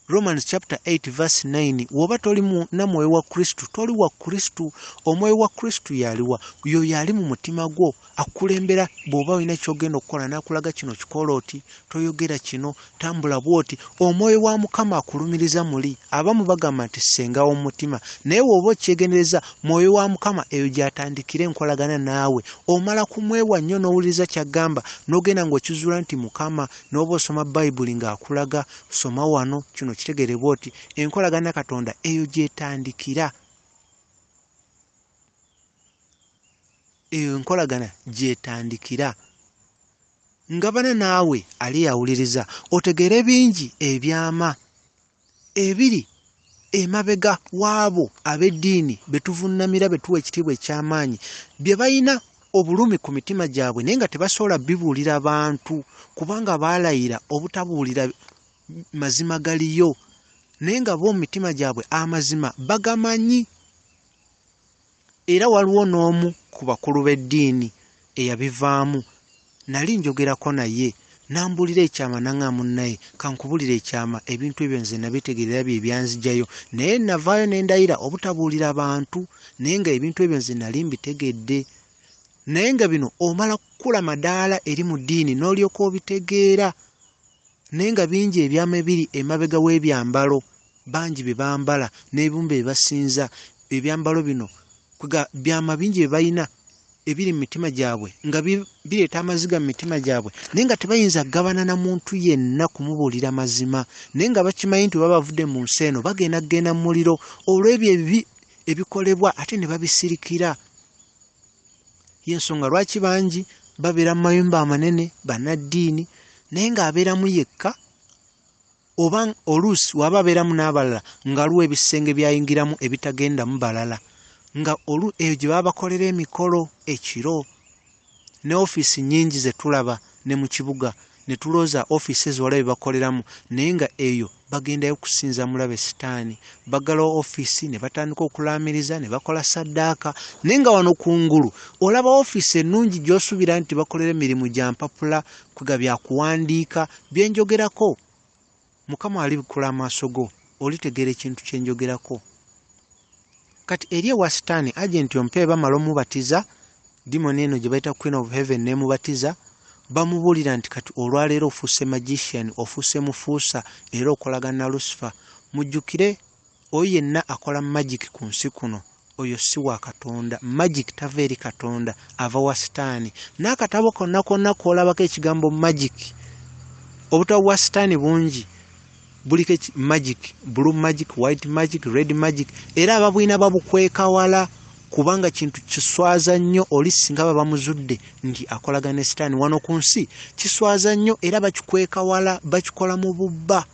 Romans chapter 8 verse 9, woba toli na mwoyo wa Kristo toli wa Kristo. Omwoyo wa Kristo yaliwa yo yali mu mutima gwo, akulembera bw'oba olina kyogenda okukola n'akulaga kino kikola oti, toyogera kino, tambula bwoti. Omwoyo wa Mukama akulumiriza muli. Abamu bagamba nti ssenga w'omutima, naye woba okyegendereza mwoyo wa Mukama eyo gy'atandikira enkolagana naawe. Omala kumwewa nnyo n'owuliriza ky'agamba n'ogenda ng'okizuula nti Mukama, n'oba osoma Bayibuli ng'akulaga soma wano kino kitegere bwoti, enkolagana Katonda eyo gyetandikira. Eyo enkolagana gyetandikira. Ngabana naawe ali yawuliriza otegere bingi ebyama ebiri emabega waabo ab'eddiini betuvunnamira betuwa ekitiibwa eky'amaanyi, bye balina obulumi ku mitima gyabwe naye nga tebasobola bibuulira bantu kubanga baalayira obutabuulira mazima galiyo, naye nga bo mu mitima gyabwe amazima bagamanyi. era waliwo n'omu ku bakulu b'eddiini eyabivaamu. Nali njogerako naye nambulira ekyama naŋŋaamu naye kankubulira ekyama, ebintu ebyo nze nabitegerera bye byanzijayo, naye navaayo ne ndayira obutabuulira abantu, naye nga ebintu ebyo nze nali mbitegedde. Naye nga bino omala kukula madaala eri mu ddiini n'olyoka obitegeera, naye nga bingi ebyama ebiri emabega w'ebyambalo, bangi bye bambala n'ebibumbe bye basinza. Ebyambalo bino byama bingi bye balina ebiri mu mitima gyabwe nga bireeta amaziga mu mitima gyabwe, naye nga tebayinza kugabana na muntu yenna kumubuulira mazima, naye nga bakimanyi nti baba bavudde mu nsi eno bagenda mu muliro olw'ebyo ebibi ebikolebwa ate ne babisirikira. Y'ensonga lwaki bangi babeera mu mayumba amanene bannaddiini, naye ng'abeeramu yekka, oba oluusi waba abeeramu n'abalala ng'aliwo ebisenge byayingiramu ebitagendamu balala, nga eyo gye baba bakolera emikolo ekiro. Ne ofiisi nnyingi ze tulaba ne mu kibuga ne tulooza ofiisi ezo wala bye bakoleramu, naye nga eyo bagendayo kusinza mulabe sitaani. Baggalawo ofiisi ne batandika okulaamiriza ne bakola saddaaka, naye nga wano kungulu olaba ofiisi ennungi gy'osuubira nti bakolera emirimu gya mpapula, kwega byakuwandiika byenjogerako. Mukama alibikula amaaso go olitegeera ekintu kye njogerako. Kati eri ewa sitaani agenti ompe bamala omubatiza, dimoni eno gye bayita Queen of Heaven n'emubatiza, bamubuulira nti kati olwaleero ofuuse magician, ofuuse mufuusa era okolagana na Lucifer. Mujjukire oyo yenna akola magic ku nsi kuno, oyo si wa Katonda. Magic tava eri Katonda, ava wa sitaani. N'akatabo konna konna kwolabako ekigambo magic, obutabo bwa sitaani bungi. Buliko magic, blue magic, white magic, red magic, era ababwina babukweka wala kubanga kintu kiswaza nnyo. Oli singa baba bamuzudde nti akolagana ne sitaani wano ku nsi, kiswaza nnyo era bakikweka wala, bakikola mu bubba.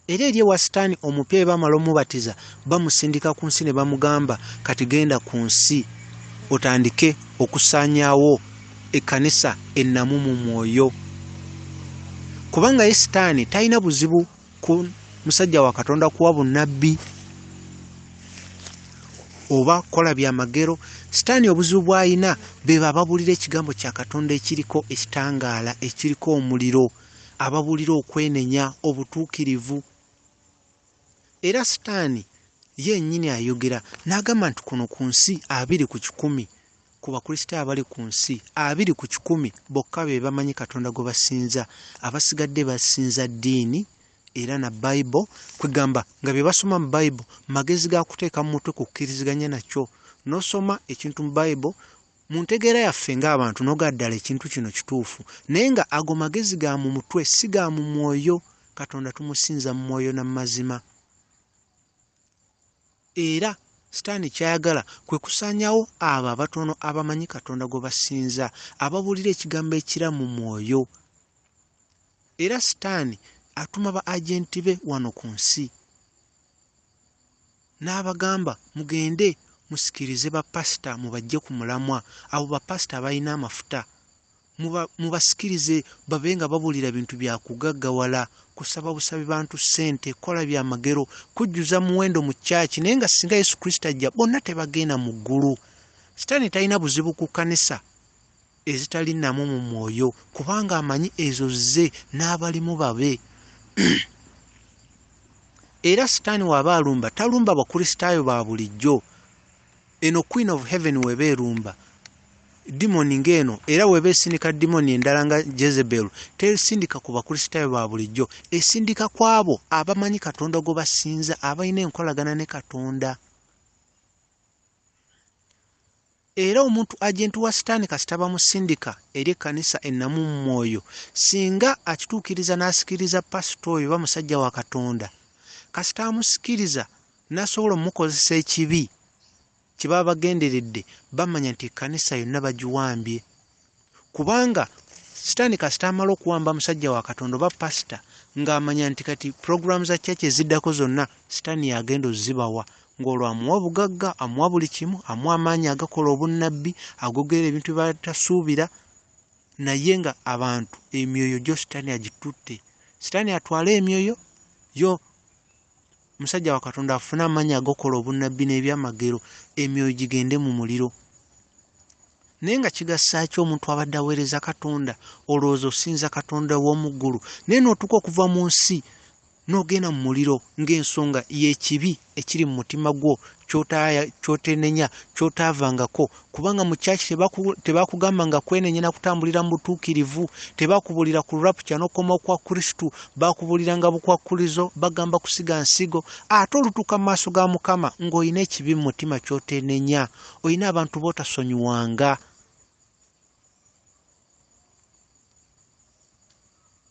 Era eri ewa sitaani omupya bamala omubatiza bamusindika ku nsi ne bamugamba kati genda ku nsi otandike okusaanyaawo ekkanisa ennamu mu mwoyo. Kubanga ye sitaani talina buzibu ku musajja wa Katonda kuwa bunnabbi oba kola byamagero. Sitaani obuzibu bw'alina be ababuulira ekigambo kya Katonda ekiriko ekitangaala, ekiriko omuliro, ababuulira okwenenya, obutuukirivu. Era sitaani yennyini ayogera n'agamba nti kuno ku nsi 20/100 ku bakristaayo abali ku nsi 20/100 bokka be bamanyi Katonda gwe basinza, abasigadde basinza ddiini era na Bible, kwegamba nga bye basoma mu Bible magezi ga kuteeka mu mutwe kukkiriziganya nakyo. N'osoma ekintu mu Bible mu ntegeera yaffe ng'abantu n'ogaddala ekintu kino kituufu, naye nga ago magezi ga mu mutwe si ga mu mwoyo. Katonda tumusinza mu mwoyo na mazima. Era sitaani kyayagala kwe kusaanyawo abo abatono abamanyi Katonda gwe basinza, ababuulira ekigambo ekiramu mu mwoyo. Era sitaani atuma ba agenti be wano ku nsi n'abagamba mugende musikirize bapasita mubajje ku mulamwa. Abo bapasita abalina amafuta mubasikirize babe nga babuulira bintu bya kugaggawala, kusaba busabi bantu ssente, kola byamagero, kujjuza muwendo mu kyaki, naye nga singa Yesu Kristo ajja bonna tebagenda mu ggulu. Sitaani talina buzibu ku kkanisa ezitali namu mu mwoyo kubanga amanyi ezo ze n'abalimu babe. Era sitaani waba alumba talumba bakristaayo ba bulijjo. Eno Queen of Heaven weba erumba dimoni ng'eno, era weba esindika dimoni endala nga Jezebel, tesindika ku bakristaayo ba bulijjo, esindika kwabo abamanyi Katonda gwe basinza, abalina enkolagana ne Katonda. Era omuntu agenti wa sitaani kasita bamusindika eri ekkanisa ennamu mu mwoyo, singa akituukiriza n'asikiriza pasito oyo oba musajja wa Katonda, kasita amusikiriza n'asobola omukozesa ekibi kye baba bagenderedde, bamanya nti ekkanisa yonna bagiwambye. Kubanga sitaani kasita amala okuwamba musajja wa Katonda oba pasita ng'amanya nti kati puroguramu za kyaki eziddako zonna sitaani yagenda ozibawa, ng'olwo amuwa obugagga, amuwa buli kimu, amuwa amaanyi agakola obunnabbi, agogera ebintu bye batasuubira, naye nga abantu emyoyo gyo sitaani agitutte. Sitaani atwala emyoyo yo musajja wa Katonda afuna amanyi agokola obunnabbi n'ebyamagero, emyoyo gigende mu muliro. Naye nga kigasa ki omuntu abadde aweereza Katonda, olowooza osinza Katonda w'omu ggulu, naye n'otuuka okuva mu nsi n'ogenda mu muliro ng'ensonga y'ekibi ekiri mu mutima gwo, ky'otenenya, ky'otaavangako. Kubanga mu kyaki tebakugamba nga kwenenya na kutambulira mu butuukirivu, tebakubuulira ku rapture n'okoma kwa Kristo, bakubuulira nga bukwakkulizo, bagamba kusiga nsigo. Ate olutuuka mu maaso ga Mukama ng'olina ekibi mu mutima ky'otenenya, olina abantu b'otasonyiwanga,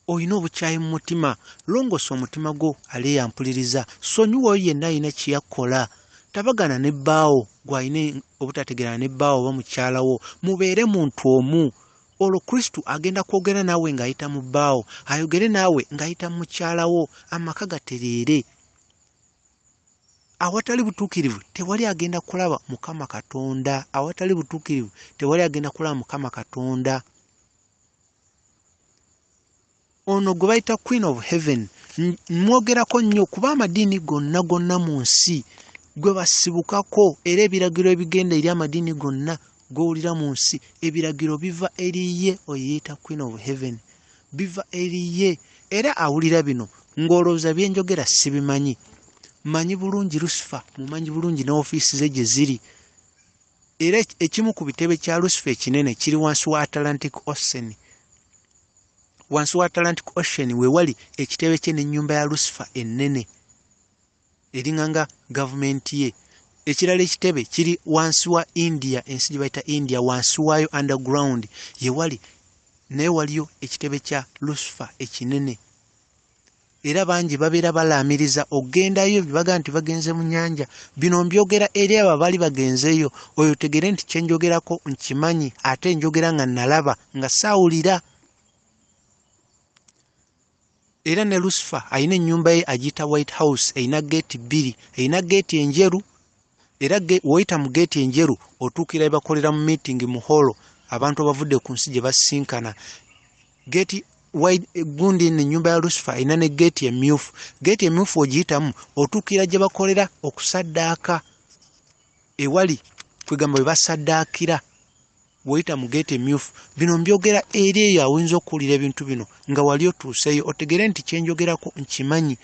olina obukyayi mu mutima. Longosa omutima gwo aleeyampuliriza, sonyiwa oyo yenna alina kyeyakola. Tabagana ne bbaawo gw'alina obutategeerana ne bbaawo oba mukyalawo, mubeere muntu omu. Olwo Kristo agenda kwogera naawe ng'ayita mu bbaawo, ayogere naawe ng'ayita mu mukyalawo, amaka gatereere. Awatali butuukirivu tewali agenda kulaba Mukama Katonda, awatali butuukirivu tewali agenda kulaba Mukama Katonda. Ono gwe bayita Queen of Heaven mwogerako nnyo, kuba amadiini gonna mu nsi gwe basibukako, era ebiragiro ebigenda eri amadiini gonna g'owulira mu nsi, ebiragiro biva eriye oyo yeyita Queen of Heaven, biva eriye. Era awulira bino ng'olowooza bye njogera sibimanyi. Manyi bulungi Lucifer, mumanyi bulungi ne ofiisi ze gye ziri. Era ekimu ku bitebe kya Lucifer ekinene kiri wansi wa Atlantic Ocean. Wansi wa Atlantic Ocean we wali ekitebe kye n'ennyumba ya Lucifer ennene eringanga gavumenti ye. Ekirala ekitebe kiri wansi wa India, ensi gye bayita India, wansi waayo underground ye wali, naye waliyo ekitebe kya Lucifer ekinene. Era bangi babeera balaamiriza ogendayo, baga nti bagenze mu nnyanja. Bino mbyogera eri abo bali bagenzeeyo, oyo tegere nti kye njogerako nkimanyi, ate njogera nga nalaba nga saawulira. Era ne Lucifer ayina ennyumba ye agiyita White House, eyina geeti bbiri, eyina geeti enjeru. Era woyita mu geeti enjeru otuukira bakolera mu meeting mu holo, abantu abavudde ku nsi gye basinkana. Geeti gundi n'ennyumba ya Lucifer ayina ne geeti emyufu. Geeti emyufu ogiyitamu otuukira gye bakolera okusaddaaka, ewali kwegamba bwe basaddaakira, woyita mu geeti emyufu. Bino mbyogera eri eyo awinza okuwulira ebintu bino nga wali otuuseeyo, otegere nti kyenjogerako nkimanyi.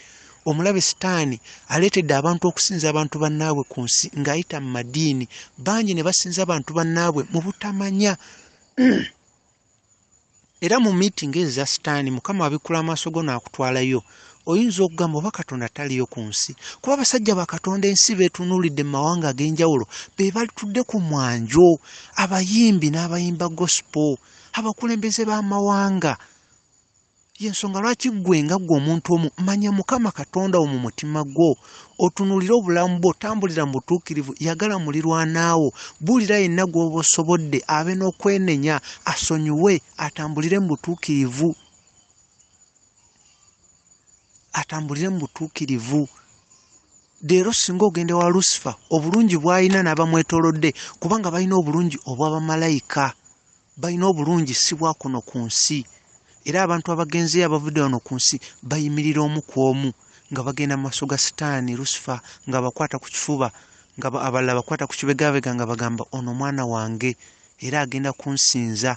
Omulabe Sitaani aleetedde abantu okusinza abantu bannaabwe ku nsi ng'ayita mu madiini. Bangi ne basinza abantu bannaabwe mu butamanya. Era mu miitingi ezo za Sitaani Mukama abikula amaaso go n'akutwalayo. Oyinza okugamba oba Katonda taliyo ku nsi, kuba abasajja ba Katonda ensi beetunuulidde mu mawanga ag'enjawulo, be batudde ku mwanjo, abayimbi n'abayimba gospel, abakulembeze b'amawanga. Yensonga lwaki ggwe nga ggwe omuntu omu manya Mukama Katonda wo mu mutima gwo, otunuulire obulamu bwo, otambulira mu butuukirivu, yagala mulirwanaawo, buulira yenna gw'oba osobodde abe n'okwenenya, asonyiwe, atambulire mu butuukirivu. Atambulire mu butuukirivu. Leero singa ogende wa Lucifer, obulungi bw'alina n'abamwetoolodde, kubanga balina obulungi obw'abamalayika, balina obulungi si bwa kuno ku nsi. Era abantu abagenzeeyo abavudde wano ku nsi bayimirira omu ku omu nga bagenda mu maaso ga Sitaani Lucifer, nga bakwata ku kifuba, nga abalala bakwata ku kibegabega nga bagamba ono mwana wange era agenda kunsinza.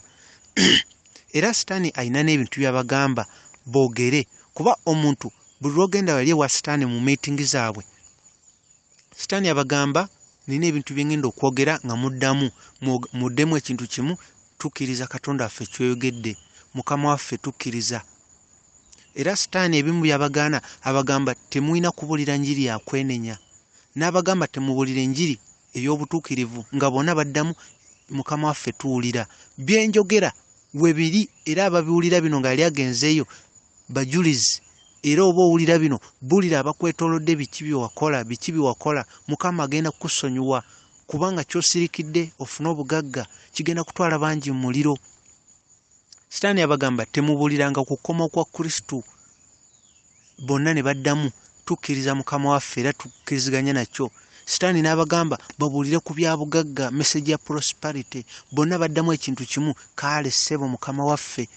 Era Sitaani alina n'ebintu by'abagamba boogere, kuba omuntu buli lwogenda wali ewa Sitaani mu meetingi zaabwe, Sitaani abagamba nina ebintu bye ngenda okwogera nga muddamu, muddemu ekintu kimu, tukkiriza Katonda waffe ky'oyogedde, Mukama waffe tukkiriza. Era Sitaani ebimu byabagaana, abagamba temulina kubuulira njiri ya kwenenya, n'abagamba temubuulira enjiri ey'obutuukirivu, nga bonna baddamu Mukama waffe tuwulira. Bye njogera we biri, era ababiwulira bino nga yali agenzeeyo bajulizi. Era oba owulira bino, buulira abakwetoolodde biki bye wakola, Mukama agenda kukusonyiwa, kubanga ky'osirikidde ofune obugagga kigenda kutwala bangi mu muliro. Sitaani abagamba temubuuliranga ku kukoma kwa Kristo. Bonna ne baddamu tukkiriza Mukama waffe era tukkiriziganya nakyo. Sitaani n'abagamba babuulire ku bya bugagga, message ya prosperity. Bonna baddamu ekintu kimu, kaale ssebo Mukama waffe.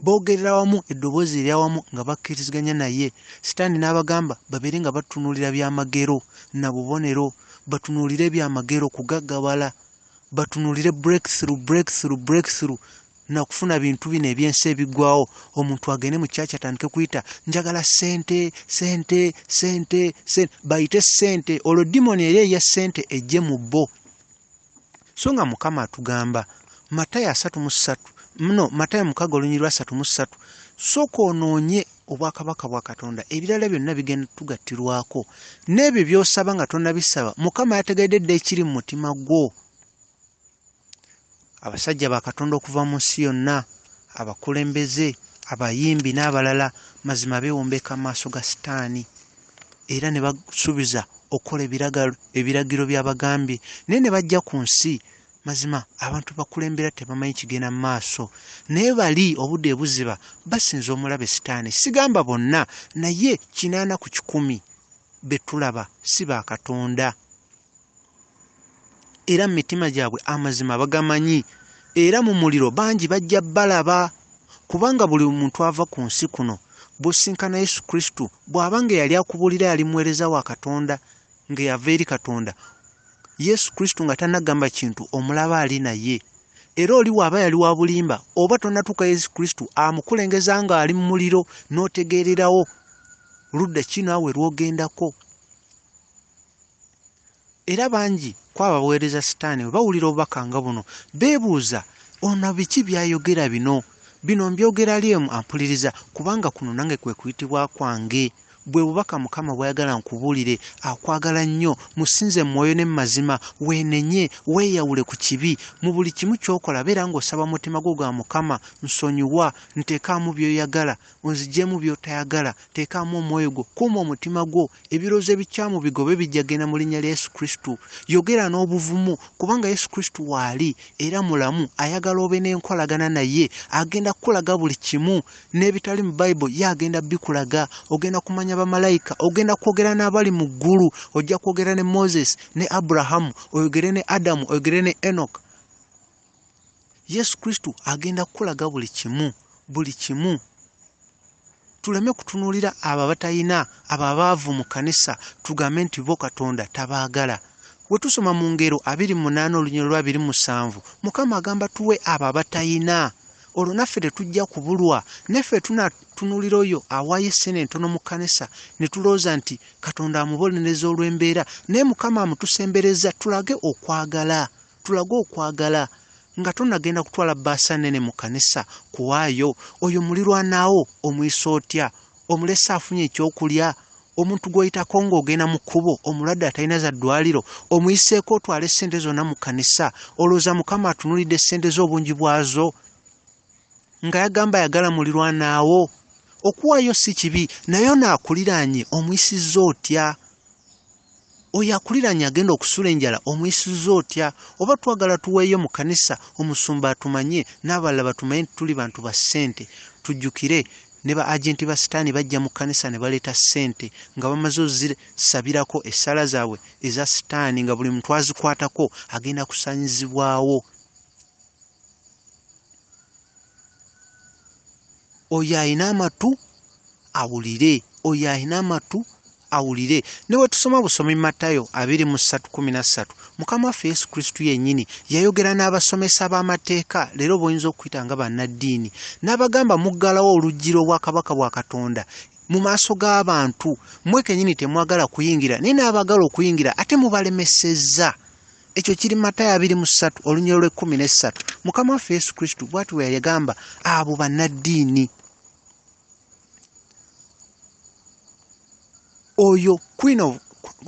boogerera wamu eddoboozi eryawamu nga bakkiriziganya naye. Sitaani n'abagamba babeere nga batunuulira byamagero na bubonero, batunuulire byamagero kugaggawala, batunuulire breakthrough na kufuna bintu bino ebyensi ebiggwawo. Omuntu agende mu kyaki atandike kuyita njagala sente. Bayite sente, olwo dimoni eri eya sente ejje mu bo. So nga Mukama atugamba Matayo 3:3, Matayo 6:3, sooka onoonye obwakabaka bwa Katonda, ebirala byonna bigenda tugattirwako. N'ebyo by'osaba nga tonnabisaba, Mukama yategedde dda ekiri mu mutima gwo. Abasajja ba Katonda okuva mu nsi yonna, abakulembeze, abayimbi n'abalala, mazima beewombeka maaso ga Sitaani era ne basuubiza okukola ebiragiro by'abagambye. Naye ne bajja ku nsi, mazima abantu bakulembera tebamanyi kigenda mu maaso, naye bali obudde buziba basinza omulabe Sitaani. Sigamba bonna, naye 80% be tulaba si ba Katonda, era mu mitima gyabwe amazima bagamanyi, era mu muliro bangi bajja balaba. Kubanga buli muntu ava ku nsi kuno bw'osinkana Yesu Kristo, bw'abanga yali akubuulira yali muweereza wa Katonda nga yava eri Katonda, Yesu Kristo nga tannagamba kintu, omulaba ali naye. Era oli waaba yali wa bulimba oba tonnatuuka Yesu Kristo amukulengeza nga ali mu muliro, n'otegeererawo ludda ki naawe lw'ogendako. Era bangi kwaba baweereza Sitaani bwe bawulira obubaka nga buno beebuuza, ono biki byayogera bino mbyogera lyemu ampuliriza, kubanga kuno nange kwe kuyitibwa kwange. Bwe bubaka Mukama bw'ayagala nkubuulire, akwagala nnyo, musinze mu mwoyo ne mu mazima, weenenye, weeyawule ku kibi. Mu buli kimu ky'okola beera ng'osaba mutima gwo gwa Mukama, nsonyiwa, nteekaamu by'oyagala, onzigyemu by'otayagala, teekaamu omwoyo gwo, kuuma omutima gwo, ebirowoozo ebikyamu bigobe bijja genda mu linnya lya Yesu Kristo. Yogera n'obuvumu, kubanga Yesu Kristo waali era mulamu, ayagala obe n'enkolagana naye, agenda kukulaga buli kimu, n'ebitali mu Bayibuli ye agenda bikulaga. Ogenda kumanya bamalayika, ogenda kwogera n'abali mu ggulu, ojja kwogera ne Moses ne Abrahamu, oyogere ne Adamu, oyogere ne Enoch. Yesu Kristo agenda kukulaga buli kimu. Tuleme kutunuulira abo abatayina, abo abaavu mu kanisa, tugambe nti bo Katonda tabaagala. We tusoma mu Ngero 28:27, Mukama agamba tuwe abo abatayina. Olwo naffe tetujja kubulwa, naffe tunatunuulira oyo awaayo essene entono mu kkanisa ne tulowooza nti Katonda amubonereza olw'embeera, naye Mukama amutusembereza tulage okwagala nga tonnagenda kutwala bbaasa nnene mu kkanisa kuwaayo. Oyo mulirwanaawo omuyisa otya? Omulese afunye ekyokulya, omuntu gw'oyitako ng'ogenda mu kkubo, omulwadde atalina za ddwaliro, omuyiseeko otwale ssente zonna mu kkanisa. Olowooza Mukama atunuulidde ssente z'obungi bwazo? Nga yagamba ayagala mulirwanaawo. Okuwaayo si kibi, naye onaakuliraanye omuyisizza otya? Oyo akuliraanye agenda okusula enjala, omuyisizza otya? Oba twagala tuweeyo mu kanisa, omusumba atumanye n'abalala batumanye nti tuli bantu ba ssente. Tujjukire ne ba agenti ba Sitaani bajja mu kanisa ne baleeta ssente nga bamaze ozisabirako essala zaabwe eza Sitaani, nga buli muntu azikwatako agenda kusaanyizibwawo. Oyo alina amatu awulire, Ne bwe tusoma busomi Matayo 23:13, Mukama waffe Yesu Kristo yennyini yayogera n'abasomesa b'amateeka, leero boyinza okuyita nga bannaddiini, n'abagamba muggalawo oluggi lw'obwakabaka bwa Katonda mu maaso g'abantu. Mmwe kennyini temwagala kuyingira, naye n'abagala okuyingira ate mubalemesezza. Ekyo kiri Matayo 23:13. Mukama waffe Yesu Kristo bw'ati bwe yagamba abo bannaddiini. Oyo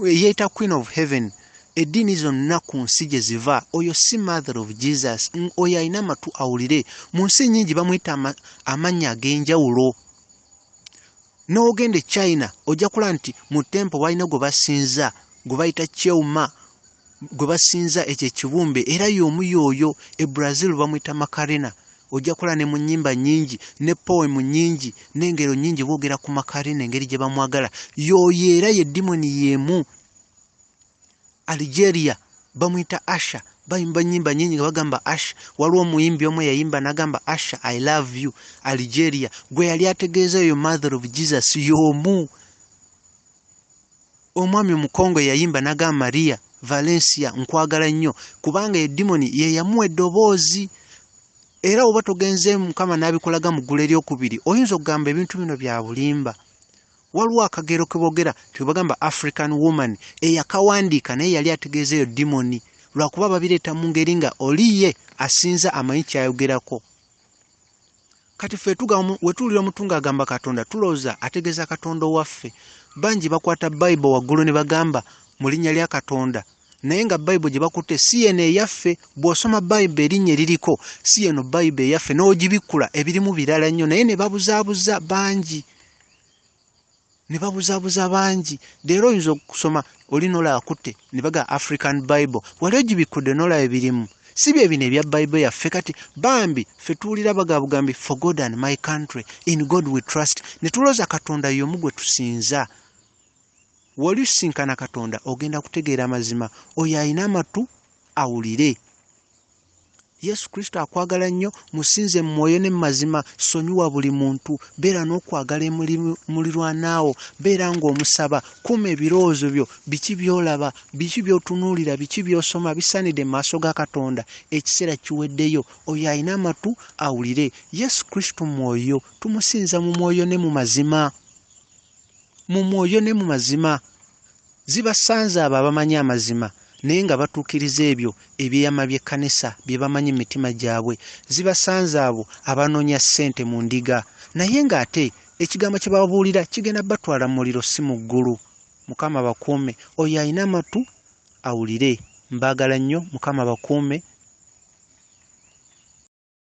yeeta Queen of Heaven, eddiini zonna ku nsi gye ziva, oyo si Mother of Jesus. Oyo alina amatu awulire. Mu nsi nnyingi bamuyita amannya ag'enjawulo. N'ogenda e China ojja kulaba nti mu tempo balina gwe basinza, gwe bayita Cheuma, gwe basinza ekyo ekibumbe, era y'omu y'oyo. E Brazil bamuyita Macarena. Ojja kulaba ne mu nnyimba nnyingi ne poemu nnyingi n'engero nnyingi boogera ku Macarena, engeri gye bamwagala. Y'oyo era ye dimoni y'emu. Algeria bamuyita Asha, bayimba nnyimba nnyingi nga bagamba Asha. Waliwo omuyimbi omwe yayimba n'agamba Asha I love you Algeria. Gwe yali ategeeza eyo mother of Jesus y'omu. Omwami Mukongo yayimba n'agamba Maria Valencia nkwagala nnyo kubanga edimoni ye yamuwa eddoboozi. Era oba togenze Mukama n'abikolaga mu ggulu eryokubiri oyinza okugamba ebintu bino bya bulimba. Waliwo akagero ke boogera tebagamba African woman eyakawandiika naye yali ategeeza eyo dimoni lwakuba babireeta mu ngeri nga oliye asinza amanyi kyayogerako. Kati ffe wetuwulira omutunga agamba Katonda tulowooza ategeeza Katonda owaffe. Bangi bakwata Bible waggulu ne bagamba mu linnya lya Katonda naye nga Bible gye bakutte si yeno eyaffe. Bw'osoma Bible erinnya eririko si yeno Bible eyaffe n'ogibikula ebirimu birala nnyo naye ne babuzaabuza bangi. Leero oyinza okusoma oli n'olaba akutte ne baga African Bible wali ogibikudde n'olaba ebirimu si bye bino ebya Bible yaffe. Kati bambi ffe tuwulira bugambi for God and my country in God we trust ne tulowooza Katonda y'omu gwe tusinza. Wali usinkana Katonda ogenda kutegeera amazima. Oyo alina amatu awulire. Yesu Kristo akwagala nnyo musinze mu mwoyo ne mu mazima. Sonyiwa buli muntu. Beera n'okwagala mulirwanaawo. Beera ng'omusaba. Kuuma ebirowoozo byo. Biki by'olaba, biki by'otunuulira, biki by'osoma bisaanidde mu maaso ga Katonda. Ekiseera kiweddeyo. Oyo alina amatu awulire. Yesu Kristo mwoyo. Tumusinza mu mwoyo ne mu mazima. Mu mwoyo ne mu mazima. Zibasanze abo abamanyi amazima naye nga batuukiriza ebyo ebyeyama by'ekkanisa bye bamanyi mu mitima gyabwe. Zibasanze abo abanoonya ssente mu ndiga naye ng'ate ekigambo kye babuulira kigenda batwala mu muliro si mu ggulu. Mukama bakuume. Oyo alina amatu awulire. Mbaagala nnyo. Mukama bakuume.